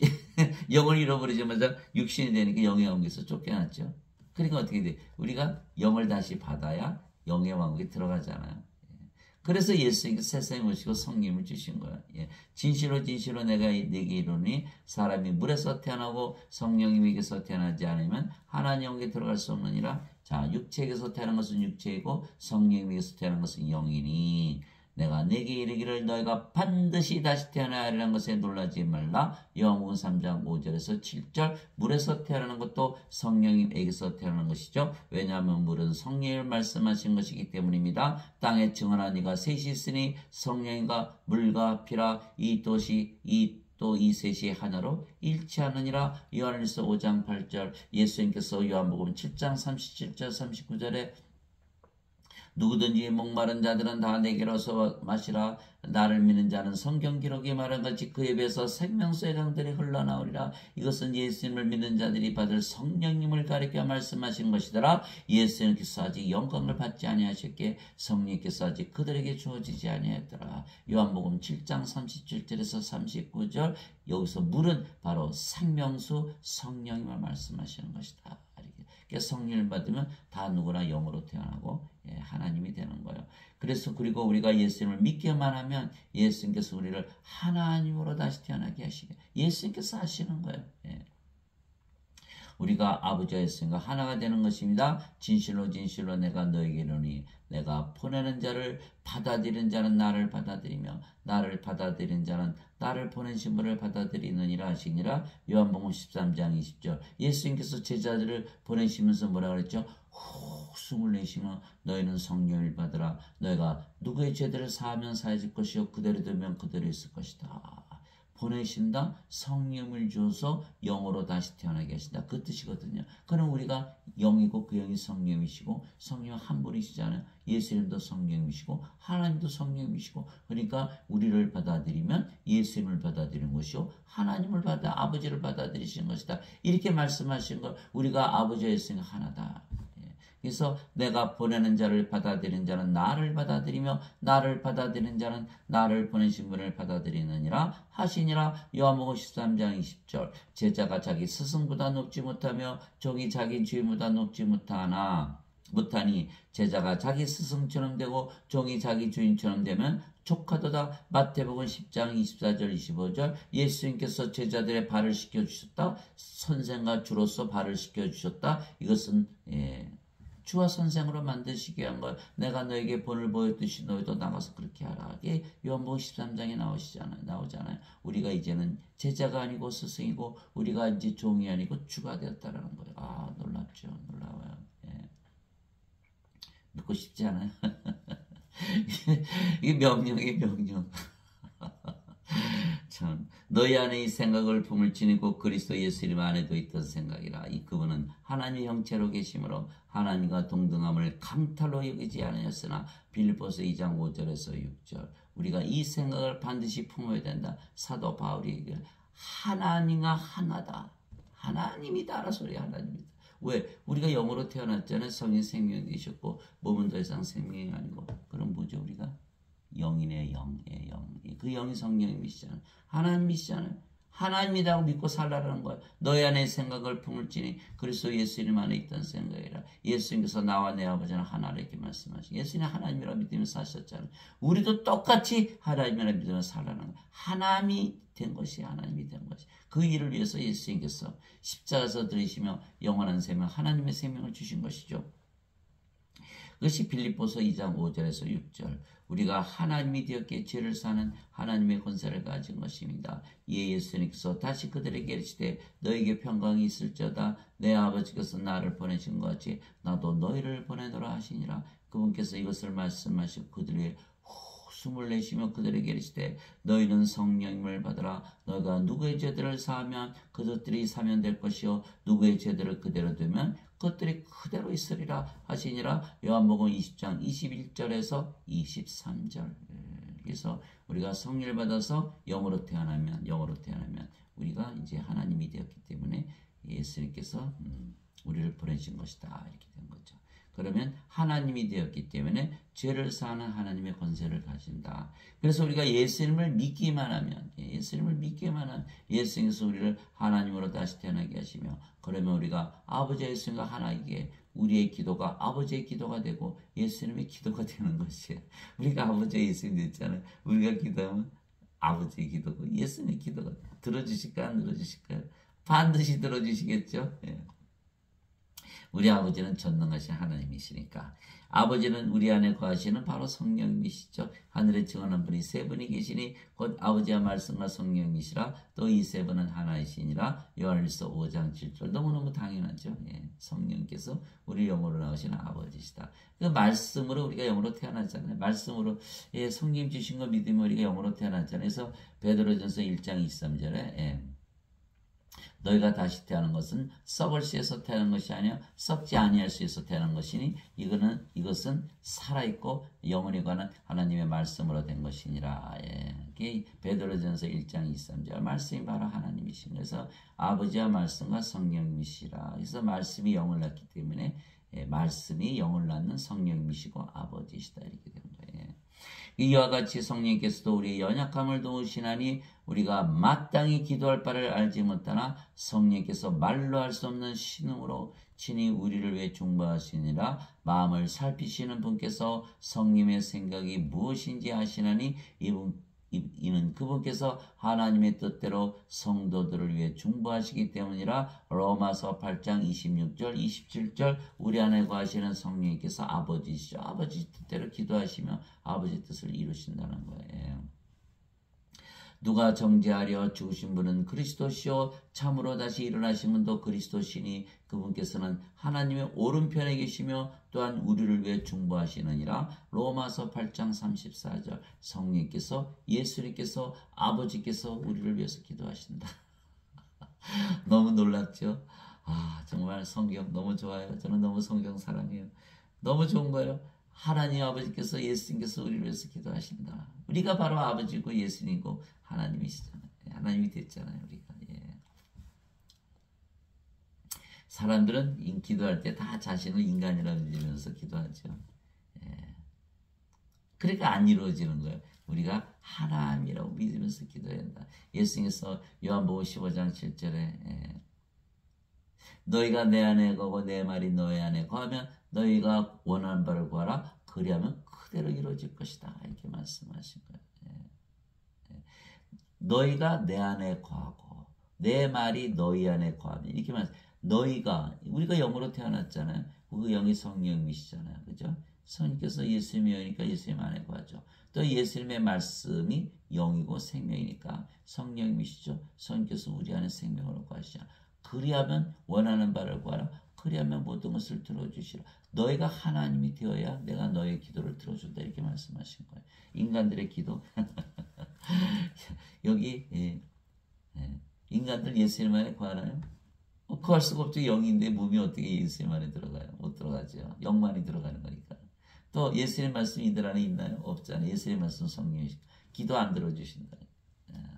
영을 잃어버리자마자 육신이 되니까 영의 왕국에서 쫓겨났죠. 그러니까 어떻게 돼? 우리가 영을 다시 받아야 영의 왕국에 들어가잖아요. 그래서 예수님께서 세상에 오시고 성령을 주신 거야. 예. 진실로 진실로 내가 네게 이르노니 사람이 물에서 태어나고 성령님에게서 태어나지 않으면 하나님 영에 들어갈 수 없느니라. 자, 육체에게서 태어난 것은 육체이고 성령님에게서 태어난 것은 영이니 내가 네게 이르기를 너희가 반드시 다시 태어나야 하리라는 것에 놀라지 말라. 요한복음 3장 5절에서 7절 물에서 태어나는 것도 성령님에게서 태어나는 것이죠. 왜냐하면 물은 성령을 말씀하신 것이기 때문입니다. 땅에 증언한 이가 셋이 있으니 성령과 물과 피라 이 또 이 셋이 하나로 일치하느니라. 요한일서 5장 8절 예수님께서 요한복음 7장 37절 39절에 누구든지 목마른 자들은 다 내게로 서 마시라. 나를 믿는 자는 성경 기록이 말한 같이 그 입에서 생명수의 강들이 흘러나오리라. 이것은 예수님을 믿는 자들이 받을 성령님을 가리켜 말씀하신 것이더라. 예수님께서 아직 영광을 받지 아니하셨기에 성령께서 아직 그들에게 주어지지 아니하였더라. 요한복음 7장 37절에서 39절 여기서 물은 바로 생명수 성령님을 말씀하시는 것이다. 성령을 받으면 다 누구나 영으로 태어나고 하나님이 되는 거예요. 그래서 그리고 우리가 예수님을 믿기만 하면 예수님께서 우리를 하나님으로 다시 태어나게 하시게 예수님께서 하시는 거예요. 우리가 아버지와 예수님과 하나가 되는 것입니다. 진실로 진실로 내가 너에게 이르노니 내가 보내는 자를 받아들이는 자는 나를 받아들이며 나를 받아들이는 자는 나를 보내신 분을 받아들이느니라 하시니라. 요한복음 13장 20절 예수님께서 제자들을 보내시면서 뭐라 그랬죠? 후 숨을 내쉬며 너희는 성령을 받으라. 너희가 누구의 죄들을 사하면 사해질 것이요 그대로 두면 그대로 있을 것이다. 보내신다. 성령을 주어서 영으로 다시 태어나게 하신다. 그 뜻이거든요. 그럼 우리가 영이고 그 영이 성령이시고 성령 한 분이시잖아요. 예수님도 성령이시고 하나님도 성령이시고 그러니까 우리를 받아들이면 예수님을 받아들이는 것이요 하나님을 아버지를 받아들이시는 것이다. 이렇게 말씀하신 걸 우리가 아버지와 예수님 하나다. 그래서 내가 보내는 자를 받아들이는 자는 나를 받아들이며 나를 받아들이는 자는 나를 보내신 분을 받아들이느니라 하시니라. 요한복음 13장 20절 제자가 자기 스승보다 높지 못하며 종이 자기 주인보다 높지 못하니 제자가 자기 스승처럼 되고 종이 자기 주인처럼 되면 족하도다. 마태복음 10장 24절 25절 예수님께서 제자들의 발을 씻겨주셨다. 선생과 주로서 발을 씻겨주셨다. 이것은 주와 선생으로 만드시게 한 걸 내가 너에게 본을 보였듯이 너희도 나가서 그렇게 하라. 이게 요한복음 13장에 나오잖아요. 우리가 이제는 제자가 아니고 스승이고 우리가 이제 종이 아니고 주가 되었다라는 거예요. 아 놀랍죠. 놀라워요. 믿고 싶지 않아요? 이게 명령이에요. 명령. 참 너희 안에 이 생각을 품을 지니고 그리스도 예수님 안에도 있던 생각이라. 이 그분은 하나님의 형체로 계심으로 하나님과 동등함을 강탈로 여기지 않으셨으나 빌립보서 2장 5절에서 6절 우리가 이 생각을 반드시 품어야 된다. 사도 바울이 얘기를 하나님과 하나다. 하나님이다. 소리 하나님이다. 왜? 우리가 영으로 태어났잖아요. 성인 생명이 되셨고 몸은 더 이상 생명이 아니고 그럼 뭐죠 우리가? 영인의 영의 영. 그 영이 성령님이시잖아요. 하나님이시잖아요. 하나님이라고 믿고 살라는 거예요. 너희 안에 생각을 품을지니 그리스도 예수님 안에 있던 생각이라. 예수님께서 나와 내 아버지는 하나라 이렇게 말씀하시고 예수님 하나님이라 믿으면서 사셨잖아요. 우리도 똑같이 하나님이라 믿으면서 살라는 거예요. 하나님이 된 것이 하나님이 된 것이. 그 일을 위해서 예수님께서 십자가에서 들이시며 영원한 생명 하나님의 생명을 주신 것이죠. 그것이 빌립보서 2장 5절에서 6절 우리가 하나님이 되었기에 죄를 사는 하나님의 권세를 가진 것입니다. 이에 예수님께서 다시 그들에게 이르시되 너에게 평강이 있을지어다. 내 아버지께서 나를 보내신 것 같이 나도 너희를 보내노라 하시니라. 그분께서 이것을 말씀하시고 그들의 숨을 내쉬며 그들에게 이르시되 너희는 성령님을 받으라. 너희가 누구의 죄들을 사하면 그것들이 사면될 것이요 누구의 죄들을 그대로 두면 그것들이 그대로 있으리라 하시니라. 요한복음 20장 21절에서 23절. 그래서 우리가 성령을 받아서 영으로 태어나면 우리가 이제 하나님이 되었기 때문에 예수님께서 우리를 보내신 것이다. 이렇게 된 거죠. 그러면 하나님이 되었기 때문에 죄를 사하는 하나님의 권세를 가진다. 그래서 우리가 예수님을 믿기만 하면, 예수님께서 우리를 하나님으로 다시 태어나게 하시며, 그러면 우리가 아버지 예수님과 하나이게 우리의 기도가 아버지의 기도가 되고 예수님의 기도가 되는 것이에요. 우리가 아버지 예수님 됐잖아요. 우리가 기도하면 아버지의 기도고 예수님의 기도가 들어주실까 안 들어주실까요? 반드시 들어주시겠죠. 예. 우리 아버지는 전능하신 하나님이시니까. 아버지는 우리 안에 거하시는 바로 성령님이시죠. 하늘에 증언한 분이 세 분이 계시니 곧 아버지와 말씀과 성령이시라. 또 이 세 분은 하나이시니라. 요한일서 5장 7절. 너무너무 당연하죠. 예. 성령께서 우리 영으로 나오시는 아버지시다. 그 말씀으로 우리가 영으로 태어났잖아요. 말씀으로 성령 주신 거 믿으면 우리가 영으로 태어났잖아요. 그래서 베드로전서 1장 23절에 너희가 다시 태어난 것은 썩을 수에서 태어난 것이 아니라 썩지 아니할 수에서 태어난 것이니 이것은 살아있고 영원히 관한 하나님의 말씀으로 된 것이니라. 예. 베드로전서 1장 23절 말씀이 바로 하나님이신 그래서 아버지와 말씀과 성령이시라. 그래서 말씀이 영을 낳기 때문에 말씀이 영을 낳는 성령이시고 아버지시다 이렇게 된 거예요. 이와 같이 성령께서도 우리의 연약함을 도우시나니 우리가 마땅히 기도할 바를 알지 못하나 성령께서 말로 할 수 없는 신음으로 친히 우리를 위해 중보하시니라. 마음을 살피시는 분께서 성님의 생각이 무엇인지 아시나니 이는 그분께서 하나님의 뜻대로 성도들을 위해 중보하시기 때문이라. 로마서 8장 26절 27절 우리 안에 거하시는 성령께서 아버지시죠. 아버지 뜻대로 기도하시며 아버지 뜻을 이루신다는 거예요. 누가 정죄하려 죽으신 분은 그리스도시요 참으로 다시 일어나신 분도 그리스도시니 그분께서는 하나님의 오른편에 계시며 또한 우리를 위해 중보하시느니라. 로마서 8장 34절 성령께서 예수님께서 아버지께서 우리를 위해서 기도하신다. 너무 놀랍죠? 정말 성경 너무 좋아요. 저는 너무 성경 사랑해요. 너무 좋은 거예요. 하나님 아버지께서 예수님께서 우리를 위해서 기도하신다. 우리가 바로 아버지고 예수님이고 하나님이시잖아요. 하나님이 됐잖아요. 우리가. 사람들은 기도할 때 다 자신을 인간이라고 믿으면서 기도하죠. 그러니까 안 이루어지는 거예요. 우리가 하나님이라고 믿으면서 기도해야 한다. 예수님께서 요한복음 15장 7절에 너희가 내 안에 거고 내 말이 너희 안에 거하면 너희가 원하는 바를 구하라. 그리하면 그대로 이루어질 것이다. 이렇게 말씀하신 거예요. 너희가 내 안에 거하고 내 말이 너희 안에 거하면 이렇게 말씀. 너희가 우리가 영으로 태어났잖아요. 그 영이 성령이시잖아요. 그죠? 성령께서 예수님이 영이니까 예수님 안에 거하죠. 또 예수님의 말씀이 영이고 생명이니까 성령이시죠. 성령께서 우리 안에 생명으로 거하시죠. 그리하면 원하는 바를 구하라. 그리하면 모든 것을 들어주시라. 너희가 하나님이 되어야 내가 너의 기도를 들어준다. 이렇게 말씀하신 거예요. 인간들의 기도. 여기 인간들 예수님 안에 구하나요? 구할 수가 없죠. 영인데 몸이 어떻게 예수님 안에 들어가요? 못 들어가죠. 영만이 들어가는 거니까. 또 예수님 말씀 이들 안에 있나요? 없잖아요. 예수님 말씀 성령이시고 기도 안 들어주신다.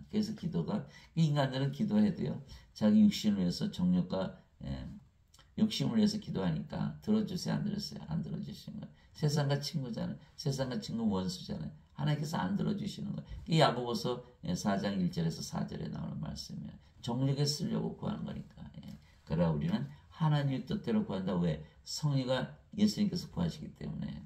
그래서 기도가 인간들은 기도해도요. 자기 육신을 위해서 정욕과 욕심을 위해서 기도하니까 들어주세요 안 들었어요? 안 들어주시는 거예요. 세상과 친구잖아요. 세상과 친구 원수잖아요. 하나님께서 안 들어주시는 거예요. 이 야고보서 4장 1절에서 4절에 나오는 말씀이에요. 정력에 쓰려고 구하는 거니까. 그러나 우리는 하나님의 뜻대로 구한다. 왜? 성리가 예수님께서 구하시기 때문에.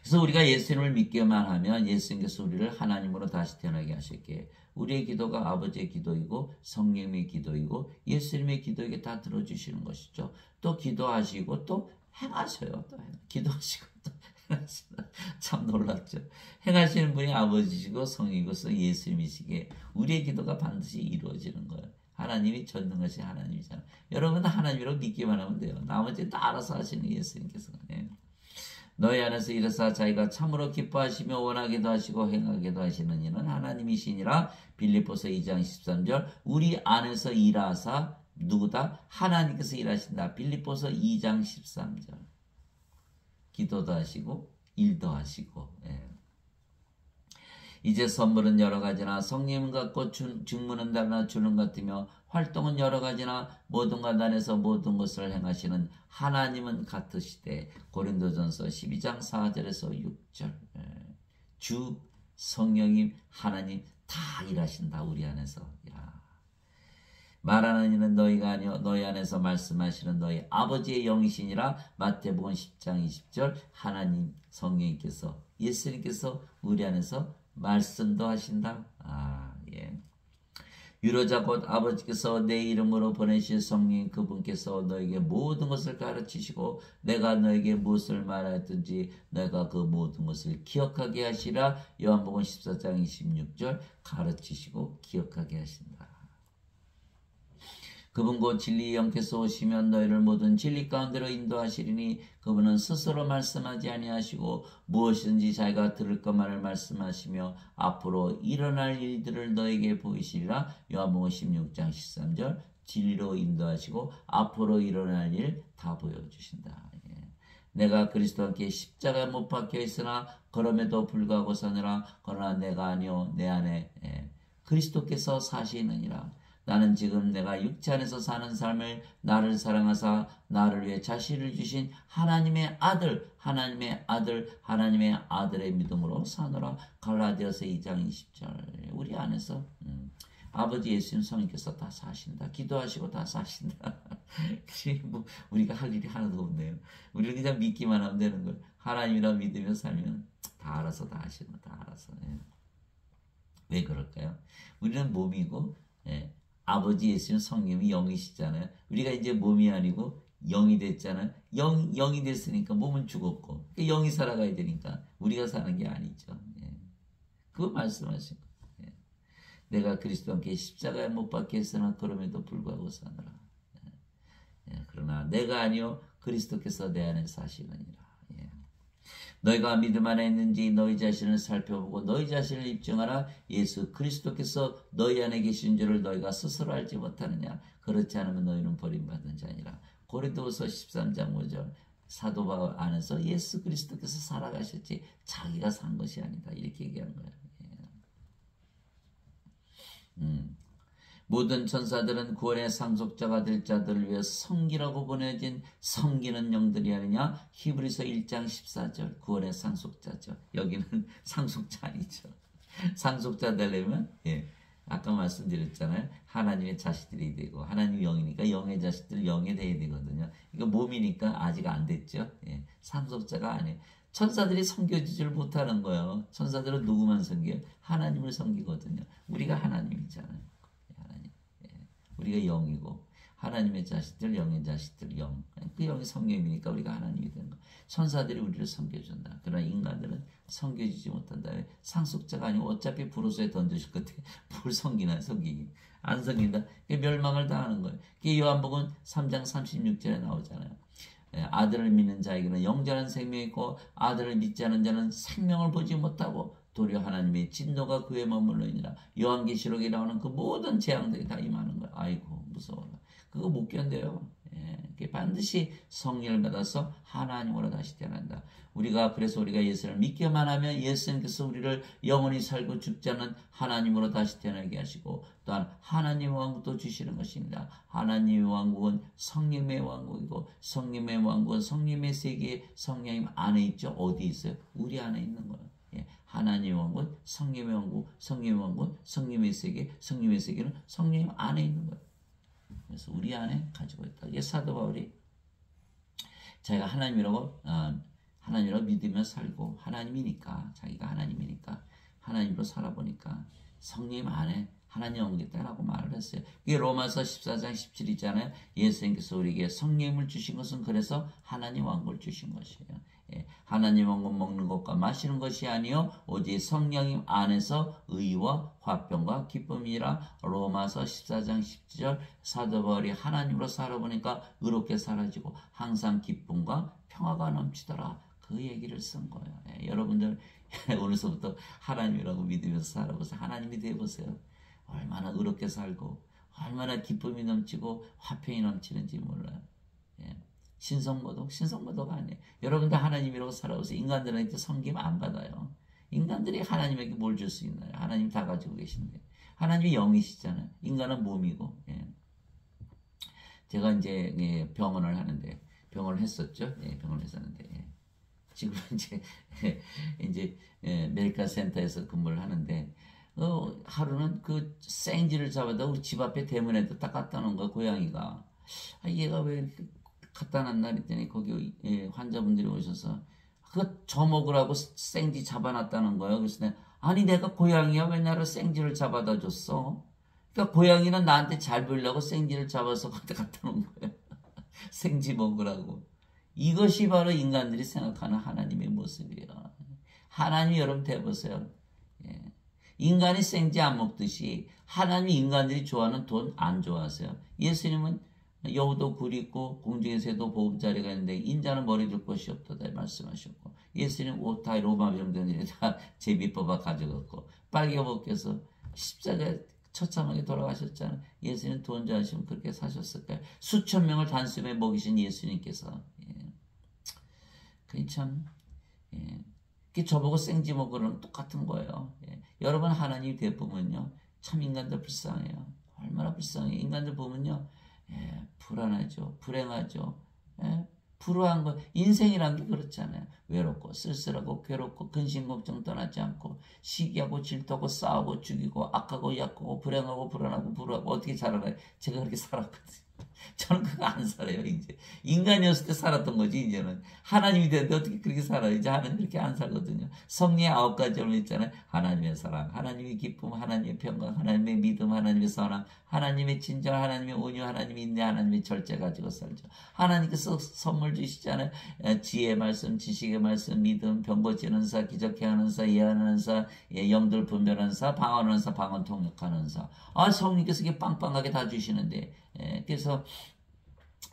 그래서 우리가 예수님을 믿기만 하면 예수님께서 우리를 하나님으로 다시 태어나게 하실게. 우리의 기도가 아버지의 기도이고 성령의 기도이고 예수님의 기도에게 다 들어주시는 것이죠. 또 기도하시고 또 행하셔요. 또 기도하시고 또 행하시는 참 놀랍죠. 행하시는 분이 아버지시고 성령이고 예수님이시기에 우리의 기도가 반드시 이루어지는 거예요. 하나님이 전능하신 하나님이잖아요. 여러분은 하나님이라고 믿기만 하면 돼요. 나머지는 다 알아서 하시는 예수님께서. 너희 안에서 이르사 자기가 참으로 기뻐하시며 원하기도 하시고 행하기도 하시는 이는 하나님이시니라. 빌립보서 2장 13절 우리 안에서 일하사 누구다? 하나님께서 일하신다. 빌립보서 2장 13절 기도도 하시고 일도 하시고 이제 선물은 여러 가지나 성령은 같고 직무는 다르나 주는 같으며 활동은 여러 가지나 모든 것 안에서 모든 것을 행하시는 하나님은 같으시되. 고린도전서 12장 4절에서 6절. 주 성령님 하나님 다 일하신다 우리 안에서. 말하는 이는 너희가 아니요 너희 안에서 말씀하시는 너희 아버지의 영이시니라. 마태복음 10장 20절. 하나님 성령님께서 예수님께서 우리 안에서 말씀도 하신다. 예. 유로자 곧 아버지께서 내 이름으로 보내실 성령 그분께서 너에게 모든 것을 가르치시고 내가 너에게 무엇을 말하였든지 너희가 그 모든 것을 기억하게 하시라. 요한복음 14장 26절. 가르치시고 기억하게 하신다. 그분 곧 진리의 영께서 오시면 너희를 모든 진리 가운데로 인도하시리니 그분은 스스로 말씀하지 아니하시고 무엇이든지 자기가 들을 것만을 말씀하시며 앞으로 일어날 일들을 너에게 보이시리라. 요한복음 16장 13절. 진리로 인도하시고 앞으로 일어날 일 다 보여주신다. 내가 그리스도와 함께 십자가에 못 박혀 있으나 그럼에도 불구하고 사느라. 그러나 내가 아니요 내 안에 그리스도께서 사시느니라. 나는 지금 내가 육체 안에서 사는 삶을 나를 사랑하사 나를 위해 자신을 주신 하나님의 아들의 믿음으로 사노라. 갈라디아서 2장 20절. 우리 안에서 아버지 예수님 성령께서 다 사신다. 기도하시고 다 사신다. 뭐 우리가 할 일이 하나도 없네요. 우리는 그냥 믿기만 하면 되는 거예요. 하나님이라 믿으며 살면 다 알아서 다 하시는 거 다 알아서. 왜 그럴까요? 우리는 몸이고 아버지 예수님 성령이 영이시잖아요. 우리가 이제 몸이 아니고 영이 됐잖아요. 영이 됐으니까 몸은 죽었고 영이 살아가야 되니까 우리가 사는 게 아니죠. 그거 말씀하신 거예요. 내가 그리스도와 함께 십자가에 못 박혀 있으나 그럼에도 불구하고 사느라. 그러나 내가 아니요 그리스도께서 내 안에 사시느니라. 너희가 믿음 안에 있는지 너희 자신을 살펴보고 너희 자신을 입증하라. 예수 그리스도께서 너희 안에 계신 줄을 너희가 스스로 알지 못하느냐. 그렇지 않으면 너희는 버림받은 자니라. 고린도후서 13장 5절. 사도 바울 안에서 예수 그리스도께서 살아가셨지 자기가 산 것이 아니다. 이렇게 얘기한 거예요. 모든 천사들은 구원의 상속자가 될 자들을 위해 성기라고 보내진 섬기는 영들이 아니냐. 히브리서 1장 14절. 구원의 상속자죠. 여기는 상속자 아니죠. 상속자 되려면 아까 말씀드렸잖아요. 하나님의 자식들이 되고 하나님의 영이니까 영의 자식들 영에 돼야 되거든요. 이거 몸이니까 아직 안 됐죠. 상속자가 아니에요. 천사들이 섬겨주지를 못하는 거예요. 천사들은 누구만 섬겨요? 하나님을 섬기거든요. 우리가 하나님이잖아요. 우리가 영이고 하나님의 자식들 영의 자식들 영. 그 영이 성령이니까 우리가 하나님이 되는 거예요. 천사들이 우리를 섬겨준다. 그러나 인간들은 섬겨주지 못한다. 상속자가 아니고 어차피 불호소에 던져줄 건데 뭘 섬기나. 섬기기 안 섬긴다. 멸망을 당하는 거예요. 요한복음 3장 36절에 나오잖아요. 아들을 믿는 자에게는 영원한 생명이 있고 아들을 믿지 않은 자는 생명을 보지 못하고 도리어 하나님의 진노가 그에 머물러있느니라. 요한계시록에 나오는 그 모든 재앙들이 다 임하는 거야. 아이고 무서워라. 그거 못 견뎌요. 반드시 성령을 받아서 하나님으로 다시 태어난다. 그래서 우리가 예수를 믿기만 하면 예수님께서 우리를 영원히 살고 죽지 않는 하나님으로 다시 태어나게 하시고 또한 하나님의 왕국도 주시는 것입니다. 하나님의 왕국은 성령의 왕국이고 성령의 왕국은 성령의 세계에 성령님 안에 있죠. 어디 있어요? 우리 안에 있는 거예요. 하나님의 왕국은 성령의 왕국, 성령의 왕국은 성령의 세계, 성령의 세계는 성령님 안에 있는 거예요. 그래서 우리 안에 가지고 있다. 이게 사도 바울이 자기가 하나님이라고 믿으며 살고 하나님이니까 자기가 하나님이니까 하나님으로 살아보니까 성령 안에 하나님 왕국이 있다라고 말을 했어요. 이게 로마서 14장 17이잖아요. 예수님께서 우리에게 성령을 주신 것은 그래서 하나님 왕국을 주신 것이에요. 하나님 왕국 먹는 것과 마시는 것이 아니요 오직 성령님 안에서 의와 화평과 기쁨이라. 로마서 14장 10절. 사도 바울이 하나님으로 살아보니까 의롭게 사라지고 항상 기쁨과 평화가 넘치더라. 그 얘기를 쓴 거예요. 여러분들 오늘서부터 하나님이라고 믿으면서 살아보세요. 하나님이 되어보세요. 얼마나 의롭게 살고 얼마나 기쁨이 넘치고 화평이 넘치는지 몰라요. 신성모독? 신성모독 아니에요. 여러분들 하나님이라고 살아보세요. 인간들한테 섬김 안 받아요. 인간들이 하나님에게 뭘 줄 수 있나요? 하나님 다 가지고 계신데. 하나님이 영이시잖아요. 인간은 몸이고. 예. 제가 이제 예, 병원을 하는데 병원을 했었죠. 예, 병원을 했었는데 예. 지금 이제 이제 예, 메디컬 센터에서 근무를 하는데 하루는 그 생쥐를 잡아다 우리 집 앞에 대문에도 딱 갖다 놓은 거야 고양이가. 아, 얘가 왜 이렇게 갖다 놨나 했더니 거기 예, 환자분들이 오셔서 그거 저 먹으라고 생쥐 잡아놨다는 거예요. 그래서 내가 아니 내가 고양이야 왜 나를 생쥐를 잡아다 줬어? 그러니까 고양이는 나한테 잘 보이려고 생쥐를 잡아서 갖다 놓은 거예요. 생쥐 먹으라고. 이것이 바로 인간들이 생각하는 하나님의 모습이에요. 하나님이 여러분 대보세요. 예. 인간이 생쥐 안 먹듯이 하나님이 인간들이 좋아하는 돈 안 좋아하세요. 예수님은 여우도 굴 있고 공중에서도 보금자리가 있는데 인자는 머리 둘 곳이 없다다 말씀하셨고 예수님 옷 다 로마 병정들이 다 제비 뽑아 가져갔고 빨개벗겨서 십자가에 처참하게 돌아가셨잖아요. 예수님 돈 좋아하시면 그렇게 사셨을까요? 수천 명을 단숨에 먹이신 예수님께서 예. 그게 참 예. 그게 저보고 생쥐 먹으라는 똑같은 거예요. 예. 여러분 하나님 대부분요 참 인간들 불쌍해요. 얼마나 불쌍해요. 인간들 보면요 예, 불안하죠. 불행하죠. 예? 불우한 거 인생이란 게 그렇잖아요. 외롭고 쓸쓸하고 괴롭고 근심 걱정 떠나지 않고 시기하고 질투하고 싸우고 죽이고 악하고 약하고 불행하고 불안하고 불우하고 어떻게 살아가요? 제가 그렇게 살았거든요. 저는 그거 안 살아요. 이제 인간이었을 때 살았던 거지. 이제는 하나님이 되는데 어떻게 그렇게 살아요? 이제 하나님 그렇게 안 살거든요. 성령의 9가지 열매 있잖아요. 하나님의 사랑, 하나님의 기쁨, 하나님의 평강, 하나님의 믿음, 하나님의 선함, 하나님의 친절, 하나님의 온유, 하나님의 인내, 하나님의 절제 가지고 살죠. 하나님께서 선물 주시잖아요. 지혜의 말씀, 지식의 말씀, 믿음, 병 고치는 사, 기적케 하는 사, 예언하는 사, 영들 분별하는 사, 방언하는 사, 방언 통역하는 사. 아, 성령께서 이게 빵빵하게 다 주시는데 그래서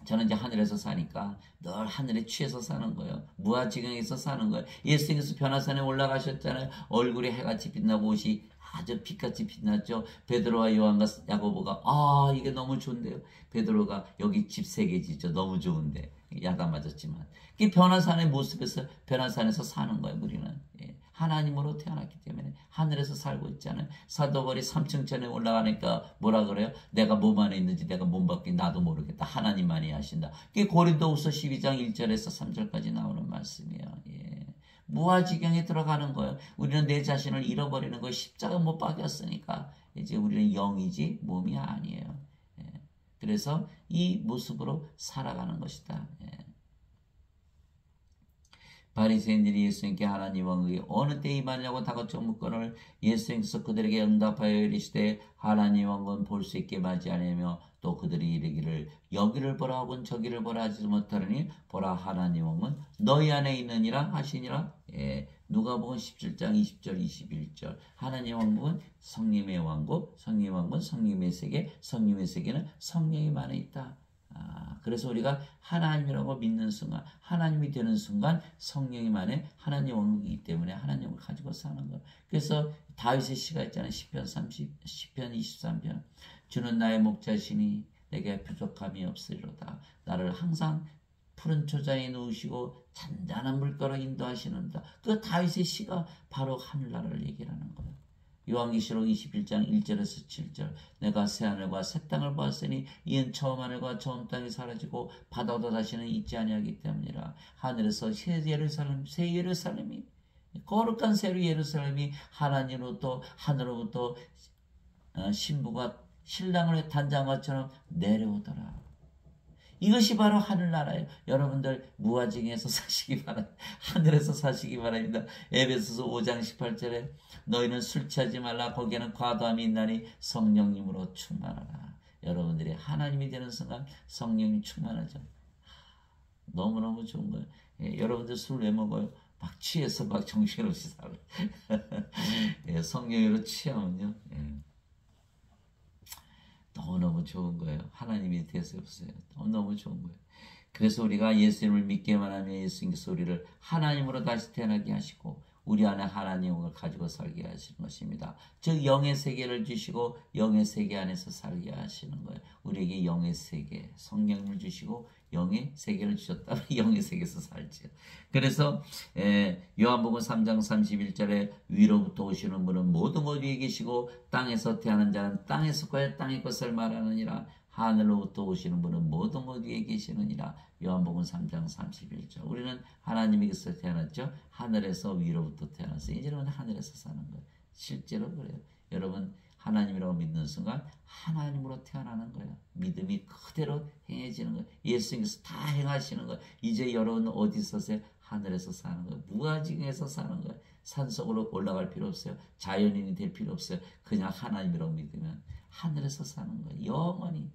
저는 이제 하늘에서 사니까 늘 하늘에 취해서 사는 거예요. 무아지경에서 사는 거예요. 예수님께서 변화산에 올라가셨잖아요. 얼굴이 해같이 빛나고 옷이 아주 빛같이 빛났죠. 베드로와 요한과 야고보가 아 이게 너무 좋은데요. 베드로가 여기 집 3개 짓죠. 너무 좋은데 야단 맞았지만 이 변화산의 모습에서 변화산에서 사는 거예요. 우리는 하나님으로 태어났기 때문에 하늘에서 살고 있잖아요. 사도벌이 3층천에 올라가니까 뭐라 그래요? 내가 몸 안에 있는지 내가 몸 밖에 나도 모르겠다. 하나님만이 아신다. 그게 고린도후서 12장 1절에서 3절까지 나오는 말씀이에요. 예. 무아지경에 들어가는 거예요. 우리는 내 자신을 잃어버리는 거예요. 십자가 못 박였으니까 이제 우리는 영이지 몸이 아니에요. 예. 그래서 이 모습으로 살아가는 것이다. 예. 바리새인들이 예수님께 하나님 왕국이 어느 때 임하냐고 다그쳐 묻거늘 예수님께서 그들에게 응답하여 이르시되 하나님 왕국은 볼 수 있게 맞이하냐며 또 그들이 이르기를 여기를 보라 혹은 저기를 보라 하지 못하느니 보라 하나님 왕국은 너희 안에 있느니라 하시니라. 예, 누가복음 17장 20절 21절 하나님 왕국은 성령의 왕국, 성령의 왕국은 성령의 세계, 성령의 세계는 성령이 안에 있다. 그래서 우리가 하나님이라고 믿는 순간 하나님이 되는 순간 성령님 안에 하나님 왕국이기 때문에 하나님을 가지고 사는 거예요. 그래서 다윗의 시가 있잖아요. 시편 23편 주는 나의 목자시니 내게 부족함이 없으리로다. 나를 항상 푸른 초장에 누우시고 잔잔한 물가로 인도하시는다. 그 다윗의 시가 바로 하늘나라를 얘기하는 거예요. 요한계시록 21장 1절에서 7절 내가 새하늘과 새 땅을 보았으니 이은 처음 하늘과 처음 땅이 사라지고 바다도 다시는 있지 아니하기 때문이라. 하늘에서 새 예루살렘이 거룩한 새 예루살렘이 하나님으로부터 하늘로부터 신부가 신랑을 단장한 것처럼 내려오더라. 이것이 바로 하늘나라예요. 여러분들 무아지경에서 사시기 바랍니다. 하늘에서 사시기 바랍니다. 에베소서 5장 18절에 너희는 술 취하지 말라 거기에는 과도함이 있나니 성령님으로 충만하라. 여러분들이 하나님이 되는 순간 성령이 충만하죠. 너무너무 좋은 거예요. 여러분들 술 왜 먹어요? 막 취해서 막 정신없이 살아요. 성령으로 취하면요. 너무너무 좋은 거예요. 하나님이 되셨어요. 너무너무 좋은 거예요. 그래서 우리가 예수님을 믿기만 하면 예수님께서 우리를 하나님으로 다시 태어나게 하시고 우리 안에 하나님을 가지고 살게 하시는 것입니다. 즉 영의 세계를 주시고 영의 세계 안에서 살게 하시는 거예요. 우리에게 영의 세계, 성령을 주시고 영의 세계를 주셨다면 영의 세계에서 살지요. 그래서 요한복음 3장 31절에 위로부터 오시는 분은 모든 것 위에 계시고 땅에서 태어난 자는 땅에 속하여 땅의 것을 말하느니라. 하늘로부터 오시는 분은 모든 것 위에 계시느니라. 요한복음 3장 31절. 우리는 하나님에게서 태어났죠. 하늘에서 위로부터 태어났어요. 이제는 하늘에서 사는 거예요. 실제로 그래요. 여러분 하나님이라고 믿는 순간 하나님으로 태어나는 거예요. 믿음이 그대로 행해지는 거예요. 예수님께서 다 행하시는 거예요. 이제 여러분은 어디서 사세요? 하늘에서 사는 거예요. 무아지경에서 사는 거예요. 산속으로 올라갈 필요 없어요. 자연인이 될 필요 없어요. 그냥 하나님이라고 믿으면 하늘에서 사는 거예요.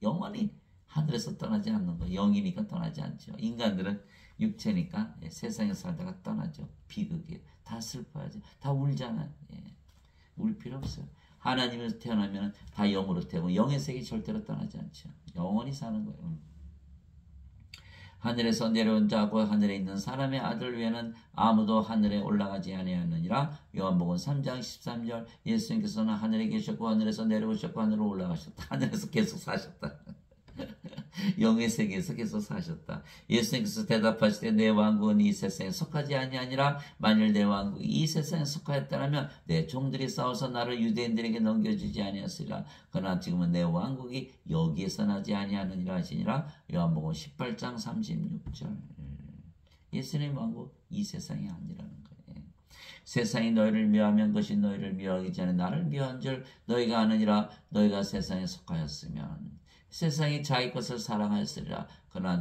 영원히 하늘에서 떠나지 않는 거예요. 영이니까 떠나지 않죠. 인간들은 육체니까 세상에 살다가 떠나죠. 비극이에요. 다 슬퍼하죠. 다 울잖아요. 울 필요 없어요. 하나님에서 태어나면 다 영으로 태어나고 영의 세계 절대로 떠나지 않죠. 영원히 사는 거예요. 하늘에서 내려온 자고 하늘에 있는 사람의 아들 외에는 아무도 하늘에 올라가지 아니하느니라. 요한복음 3장 13절. 예수님께서는 하늘에 계셨고 하늘에서 내려오셨고 하늘로 올라가셨다. 하늘에서 계속 사셨다. 영의 세계에서 계속 사셨다. 예수님께서 대답하시되 내 왕국은 이 세상에 속하지 아니하니라. 만일 내 왕국이 이 세상에 속하였다면 내 종들이 싸워서 나를 유대인들에게 넘겨주지 아니하였으리라. 그러나 지금은 내 왕국이 여기에서 나지 아니하느니라 하시니라. 요한복음 18장 36절. 예수님의 왕국 이 세상이 아니라는 거예요. 세상이 너희를 미워하면 그것이 너희를 미워하기 전에 나를 미워한 줄 너희가 아느니라. 너희가 세상에 속하였으면 세상이 자기 것을 사랑하였으리라. 그러나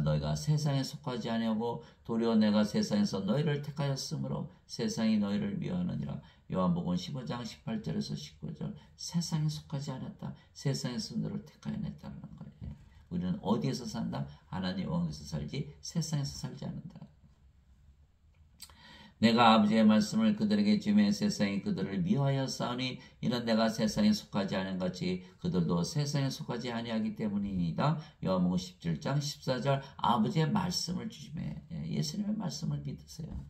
너희가 세상에 속하지 아니하고 도리어 내가 세상에서 너희를 택하였으므로 세상이 너희를 미워하느니라. 요한복음 15장 18절에서 19절. 세상에 속하지 않았다. 세상에서 너를 택하여냈다는 거예요. 우리는 어디에서 산다? 하나님의 왕국에서 살지 세상에서 살지 않는다. 내가 아버지의 말씀을 그들에게 주매 세상이 그들을 미워하여 싸우니 이는 내가 세상에 속하지 않은 같이 그들도 세상에 속하지 아니하기 때문이니이다. 요한복음 17장 14절. 아버지의 말씀을 주시매. 예수님의 말씀을 믿으세요.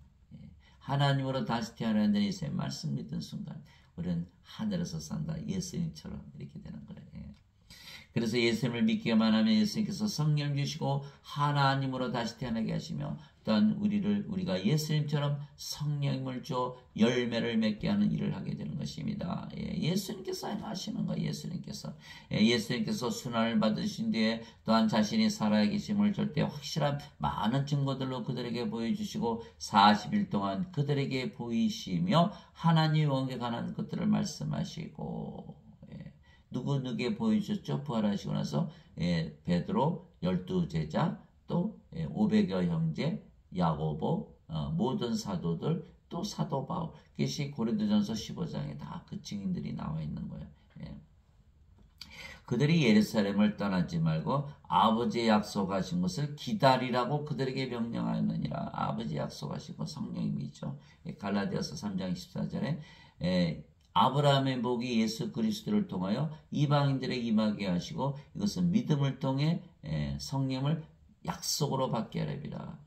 하나님으로 다시 태어나는 예수님의 말씀 믿는 순간 우리는 하늘에서 산다. 예수님처럼 이렇게 되는 거예요. 그래서 예수님을 믿기만 하면 예수님께서 성령 주시고 하나님으로 다시 태어나게 하시며 또한 우리가 예수님처럼 성령을 줘 열매를 맺게 하는 일을 하게 되는 것입니다. 예수님께서 행하시는 거예요. 예수님께서 순환을 받으신 뒤에 또한 자신이 살아계심을 절대 확실한 많은 증거들로 그들에게 보여주시고 40일 동안 그들에게 보이시며 하나님의 왕국에 관한 것들을 말씀하시고 누구에게 보여주셨죠? 부활하시고 나서 베드로 12제자 또 500여 형제 야고보 모든 사도들 또 사도 바울 그것이 고린도전서 15장에 다 그 증인들이 나와 있는 거예요. 그들이 예루살렘을 떠나지 말고 아버지의 약속하신 것을 기다리라고 그들에게 명령하였느니라. 아버지 약속하시고 성령님이죠. 갈라디아서 3장 14절에 아브라함의 복이 예수 그리스도를 통하여 이방인들에게 임하게 하시고 이것은 믿음을 통해 성령을 약속으로 받게 하리라.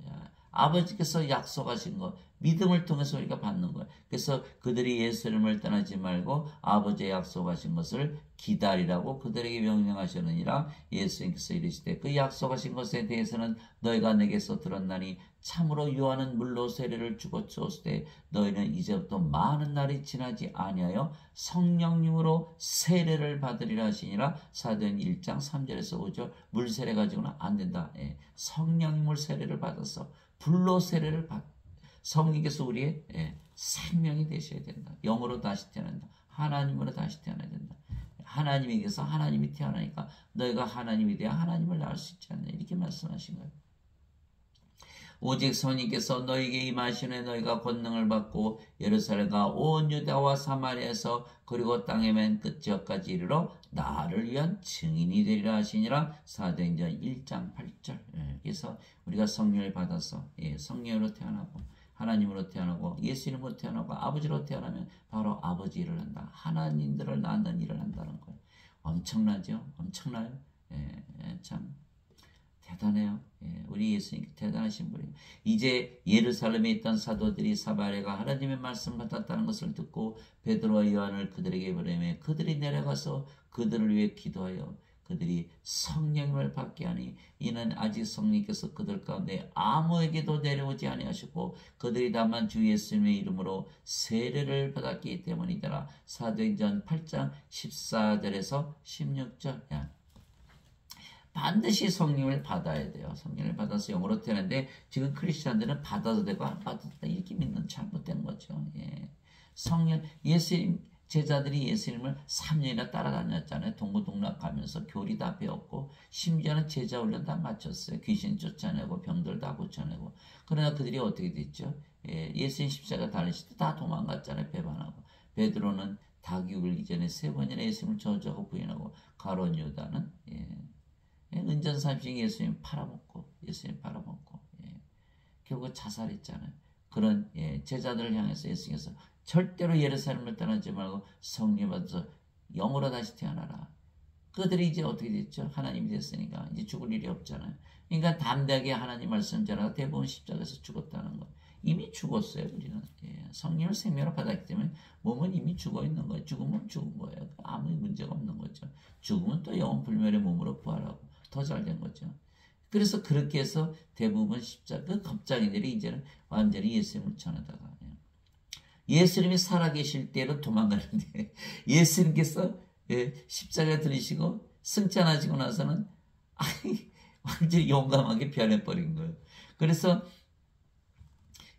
아버지께서 약속하신 것 믿음을 통해서 우리가 받는 거예요. 그래서 그들이 예수님을 떠나지 말고 아버지의 약속하신 것을 기다리라고 그들에게 명령하셨느니라. 예수님께서 이르시되 그 약속하신 것에 대해서는 너희가 내게서 들었나니 참으로 요한은 물로 세례를 주고 주었으되 너희는 이제부터 많은 날이 지나지 아니하여 성령님으로 세례를 받으리라 하시니라. 사도행 1장 3절에서 5절. 물 세례 가지고는 안 된다. 성령님을 세례를 받아서 불로 세례를 성령께서 우리의 생명이 되셔야 된다. 영으로 다시 태어난다. 하나님으로 다시 태어나야 된다. 하나님에게서 하나님이 태어나니까 너희가 하나님이 되어 하나님을 낳을 수 있지 않나 이렇게 말씀하신 거예요. 오직 성령께서 너희에게 임하시는 너희가 권능을 받고 예루살렘과 온 유다와 사마리아에서 그리고 땅의 맨 끝지역까지 이르러 나를 위한 증인이 되리라 하시니라. 사도행전 1장 8절. 그래서 우리가 성령을 받아서 성령으로 태어나고 하나님으로 태어나고 예수님으로 태어나고 아버지로 태어나면 바로 아버지 일을 한다. 하나님들을 낳는 일을 한다는 거예요. 엄청나죠? 엄청나요? 참 대단해요. 예, 우리 예수님 대단하신 분이에요. 이제 예루살렘에 있던 사도들이 사바랴가 하나님의 말씀을 받았다는 것을 듣고 베드로와 요한을 그들에게 보내매 그들이 내려가서 그들을 위해 기도하여 그들이 성령을 받게 하니 이는 아직 성령께서 그들 가운데 아무에게도 내려오지 아니하시고 그들이 다만 주 예수님의 이름으로 세례를 받았기 때문이더라. 사도행전 8장 14절에서 16절. 반드시 성령을 받아야 돼요. 성령을 받아서 영으로 되는데 지금 크리스천들은 받아도 되고 안 받아도 되고 이렇게 믿는 잘못된 거죠. 예. 성령 예수님 제자들이 예수님을 3년이나 따라다녔잖아요. 동고동락 가면서 교리 다 배웠고 심지어는 제자 훈련 다 마쳤어요. 귀신 쫓아내고 병들 다 고쳐내고. 그러나 그들이 어떻게 됐죠? 예, 예수님 십자가 달리실 때 다 도망갔잖아요. 배반하고. 베드로는 닭이 울기 전에 3번이나 예수님을 저주하고 부인하고 가룟 유다는 은전 30ing 예수님 팔아먹고 결국 자살했잖아요. 그런 제자들을 향해서 예수님께서 절대로 예루살렘을 떠나지 말고 성령 받아서 영으로 다시 태어나라. 그들이 이제 어떻게 됐죠? 하나님이 됐으니까 이제 죽을 일이 없잖아요. 그러니까 담대하게 하나님 말씀 전하고 대부분 십자가에서 죽었다는 거. 이미 죽었어요. 우리는 성령을 생명으로 받았기 때문에 몸은 이미 죽어 있는 거예요. 죽으면 죽은 거예요. 아무 문제가 없는 거죠. 죽으면 또 영원 불멸의 몸으로 부활하고 더 잘된 거죠. 그래서 그렇게 해서 대부분 십자가 그 겁쟁이들이 이제는 완전히 예수님을 전하다가 예수님이 살아계실 때로 도망가는데 예수님께서 십자가에 들으시고 승천하시고 나서는 완전히 용감하게 변해버린 거예요. 그래서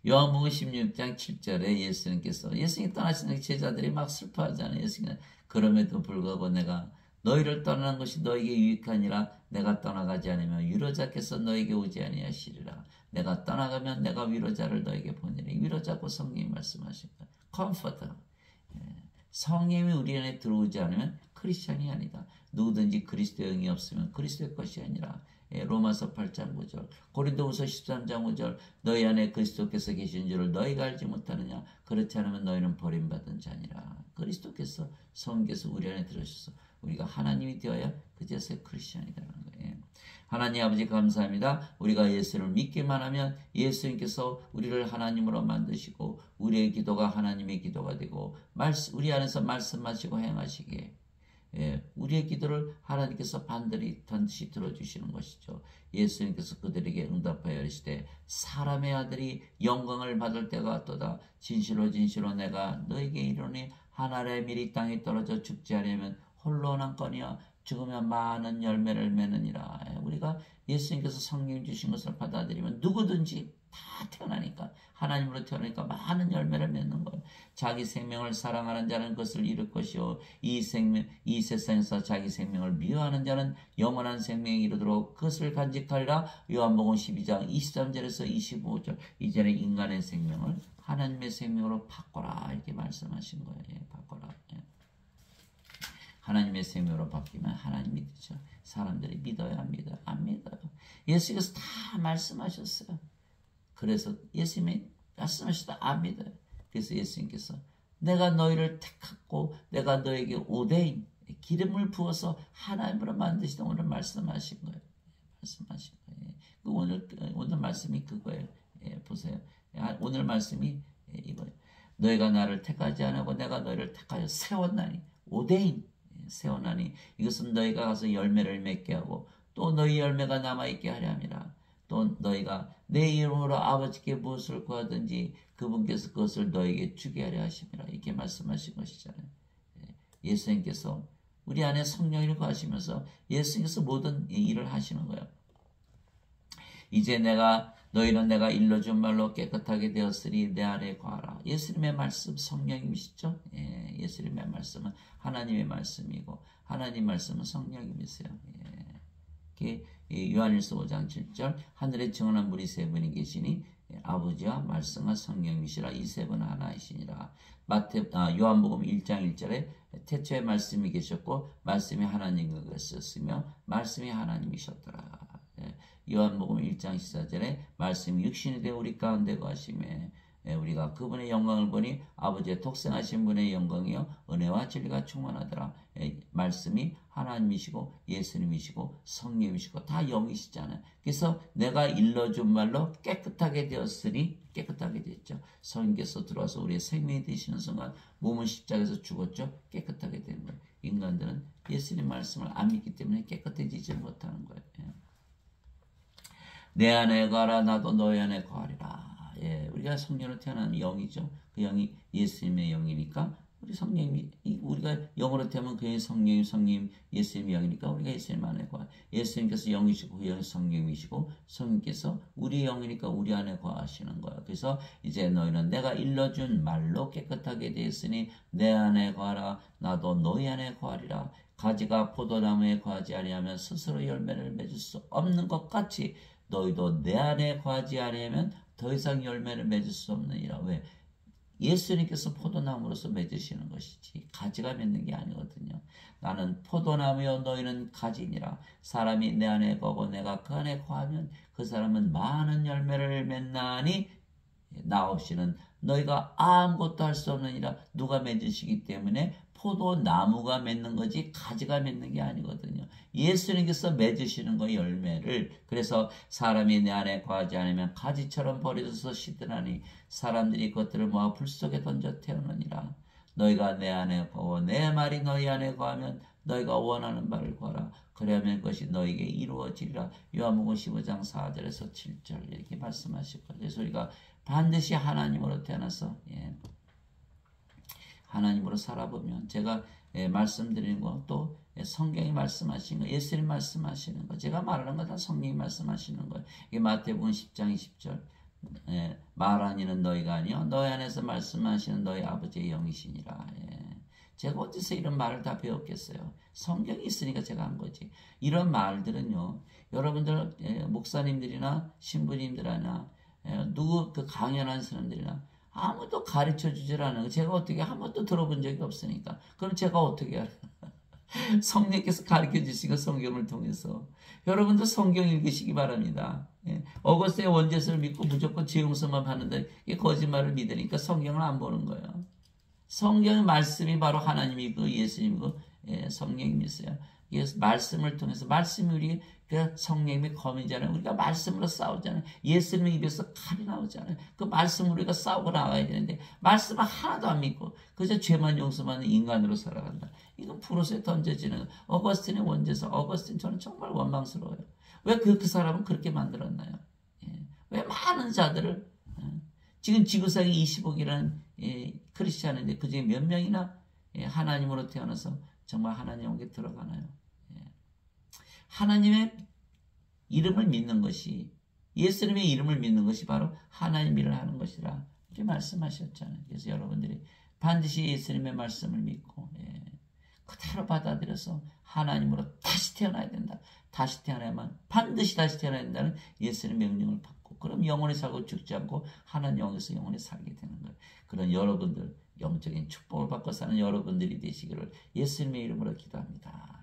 요한복음 16장 7절에 예수님이 떠나시는 제자들이 막 슬퍼하잖아요. 예수님은 그럼에도 불구하고 내가 너희를 떠나는 것이 너에게 유익하니라. 내가 떠나가지 않으면 위로자께서 너에게 오지 아니하시리라. 내가 떠나가면 내가 위로자를 너에게 보내리. 위로자고 성령이 말씀하신 거예요. 컴포터. 성령이 우리 안에 들어오지 않으면 크리스천이 아니다. 누구든지 그리스도의 영이 없으면 그리스도의 것이 아니라. 로마서 8장 9절, 고린도후서 13장 5절, 너희 안에 그리스도께서 계신 줄을 너희가 알지 못하느냐. 그렇지 않으면 너희는 버림받은 자니라. 그리스도께서 성령께서 우리 안에 들어오셔서 우리가 하나님이 되어야 그제서야 크리스천이라는 거예요. 하나님 아버지 감사합니다. 우리가 예수를 믿기만 하면 예수님께서 우리를 하나님으로 만드시고 우리의 기도가 하나님의 기도가 되고 우리 안에서 말씀하시고 행하시기에 우리의 기도를 하나님께서 반드시 들어주시는 것이죠. 예수님께서 그들에게 응답하여 이르시되 사람의 아들이 영광을 받을 때가 왔도다. 진실로 진실로 내가 너에게 이르노니 한 알의 밀이 땅에 떨어져 죽지 않으면 홀로 남거니와 죽으면 많은 열매를 맺느니라. 우리가 예수님께서 성령 주신 것을 받아들이면 누구든지 다 태어나니까 하나님으로 태어나니까 많은 열매를 맺는 거예요. 자기 생명을 사랑하는 자는 그것을 잃을 것이요 이 세상에서 자기 생명을 미워하는 자는 영원한 생명에 이르도록 그것을 간직하리라. 요한복음 12장 23절에서 25절. 이제는 인간의 생명을 하나님의 생명으로 바꿔라 이렇게 말씀하신 거예요. 바꿔라. 하나님의 생명으로 바뀌면 하나님 믿죠. 사람들이 믿어야 합니다. 안 믿어요. 예수께서 다 말씀하셨어요. 그래서 예수님이 말씀하시다 안 믿어요. 그래서 예수님께서 내가 너희를 택하고 내가 너에게 오대인 기름을 부어서 하나님으로 만드시다 오늘 말씀하신 거예요. 말씀하신 거예요. 오늘 말씀이 그거예요. 보세요. 오늘 말씀이 이거예요. 너희가 나를 택하지 않고 내가 너희를 택하여 세웠나니 오대인 세워나니 이것은 너희가 가서 열매를 맺게 하고 또 너희 열매가 남아있게 하려 함이라. 또 너희가 내 이름으로 아버지께 무엇을 구하든지 그분께서 그것을 너에게 주게 하려 하심이라. 이렇게 말씀하신 것이잖아요. 예수님께서 우리 안에 성령을 거하시면서 예수님께서 모든 일을 하시는 거예요. 이제 너희는 내가 일러준 말로 깨끗하게 되었으니 내 안에 거하라. 예수님의 말씀 성령님이시죠? 예수님의 말씀은 하나님의 말씀이고 하나님 말씀은 성령님이세요. 요한일서 5장 7절 하늘에 정언한 분이 세 분이 계시니 아버지와 말씀과 성령이시라. 이 세 분은 하나이시니라. 요한복음 1장 1절에 태초에 말씀이 계셨고 말씀이 하나님과 계셨으며 말씀이 하나님이셨더라. 요한복음 1장 14절에 말씀이 육신이 되어 우리 가운데 거하시매 우리가 그분의 영광을 보니 아버지의 독생하신 분의 영광이요 은혜와 진리가 충만하더라. 말씀이 하나님이시고 예수님이시고 성령이시고 다 영이시잖아요. 그래서 내가 일러준 말로 깨끗하게 되었으니 깨끗하게 됐죠. 성령께서 들어와서 우리의 생명이 되시는 순간 몸은 십자가에서 죽었죠. 깨끗하게 된 거예요. 인간들은 예수님 말씀을 안 믿기 때문에 깨끗해지지 못하는 거예요. 내 안에 거하라 나도 너희 안에 거하리라. 우리가 성령으로 태어난 영이죠. 그 영이 예수님의 영이니까 우리 성령이 우리가 영으로 태어나면 그 영이 성령 예수님의 영이니까 우리가 예수님 안에 거하. 예수님께서 영이시고 그 영이 성령이시고 성령께서 우리 영이니까 우리 안에 거하시는 거예요. 그래서 이제 너희는 내가 일러준 말로 깨끗하게 되었으니 내 안에 거하라 나도 너희 안에 거하리라. 가지가 포도나무에 거하지 아니하면 스스로 열매를 맺을 수 없는 것 같이 너희도 내 안에 거하지 아니하면 더 이상 열매를 맺을 수 없느니라. 왜? 예수님께서 포도나무로서 맺으시는 것이지 가지가 맺는 게 아니거든요. 나는 포도나무여 너희는 가지니라. 사람이 내 안에 거하고 내가 그 안에 거하면 그 사람은 많은 열매를 맺나니 나 없이는 너희가 아무것도 할 수 없느니라. 누가 맺으시기 때문에 포도나무가 맺는 거지 가지가 맺는 게 아니거든요. 예수님께서 맺으시는 거 열매를. 그래서 사람이 내 안에 거하지 않으면 가지처럼 버려져서 시들하니 사람들이 그것들을 모아 불 속에 던져 태우느니라. 너희가 내 안에 거하고 내 말이 너희 안에 거하면 너희가 원하는 바를 구하라. 그러면 그것이 너희에게 이루어지리라. 요한복음 15장 4절에서 7절 이렇게 말씀하실 거예요. 그래서 우리가 반드시 하나님으로 태어나서 하나님으로 살아보면 제가 말씀드리는 거 또 성경이 말씀하신 거 예수님 말씀하시는 거 제가 말하는 거 다 성령이 말씀하시는 거예요. 이게 마태복음 10장 20절 말하니는 너희가 아니요 너희 안에서 말씀하시는 너희 아버지의 영이시니라. 제가 어디서 이런 말을 다 배웠겠어요. 성경이 있으니까 제가 한 거지. 이런 말들은요 여러분들 목사님들이나 신부님들이나 누구 그 강연한 사람들이나 아무도 가르쳐 주질 않아요. 제가 어떻게 한 번도 들어본 적이 없으니까. 그럼 제가 어떻게 알아요? 성령께서 가르쳐 주시고 성경을 통해서. 여러분도 성경 읽으시기 바랍니다. 어거스의 원죄서를 믿고 무조건 죄용서만 하는데 이게 거짓말을 믿으니까 성경을 안 보는 거예요. 성경의 말씀이 바로 하나님이고 예수님이고 성령님이세요. 말씀을 통해서 말씀이 우리 그 성령님의 검이잖아요. 우리가 말씀으로 싸우잖아요. 예수님의 입에서 칼이 나오잖아요. 그 말씀으로 우리가 싸우고 나가야 되는데 말씀을 하나도 안 믿고 그저 죄만 용서받는 인간으로 살아간다. 이건 불옷에 던져지는 어거스틴의 원죄서. 어거스틴 저는 정말 원망스러워요. 왜 그 사람은 그렇게 만들었나요? 왜 많은 자들을 지금 지구상에 20억이라는 크리스찬인데 그중에 몇 명이나 하나님으로 태어나서 정말 하나님에게 들어가나요? 하나님의 이름을 믿는 것이 예수님의 이름을 믿는 것이 바로 하나님 일을 하는 것이라 이렇게 말씀하셨잖아요. 그래서 여러분들이 반드시 예수님의 말씀을 믿고 그대로 받아들여서 하나님으로 다시 태어나야 된다. 다시 태어나야만 반드시 다시 태어나야 된다는 예수님의 명령을 받고 그럼 영원히 살고 죽지 않고 하나님 영에서 영원히 살게 되는 거예요. 그런 여러분들 영적인 축복을 받고 사는 여러분들이 되시기를 예수님의 이름으로 기도합니다.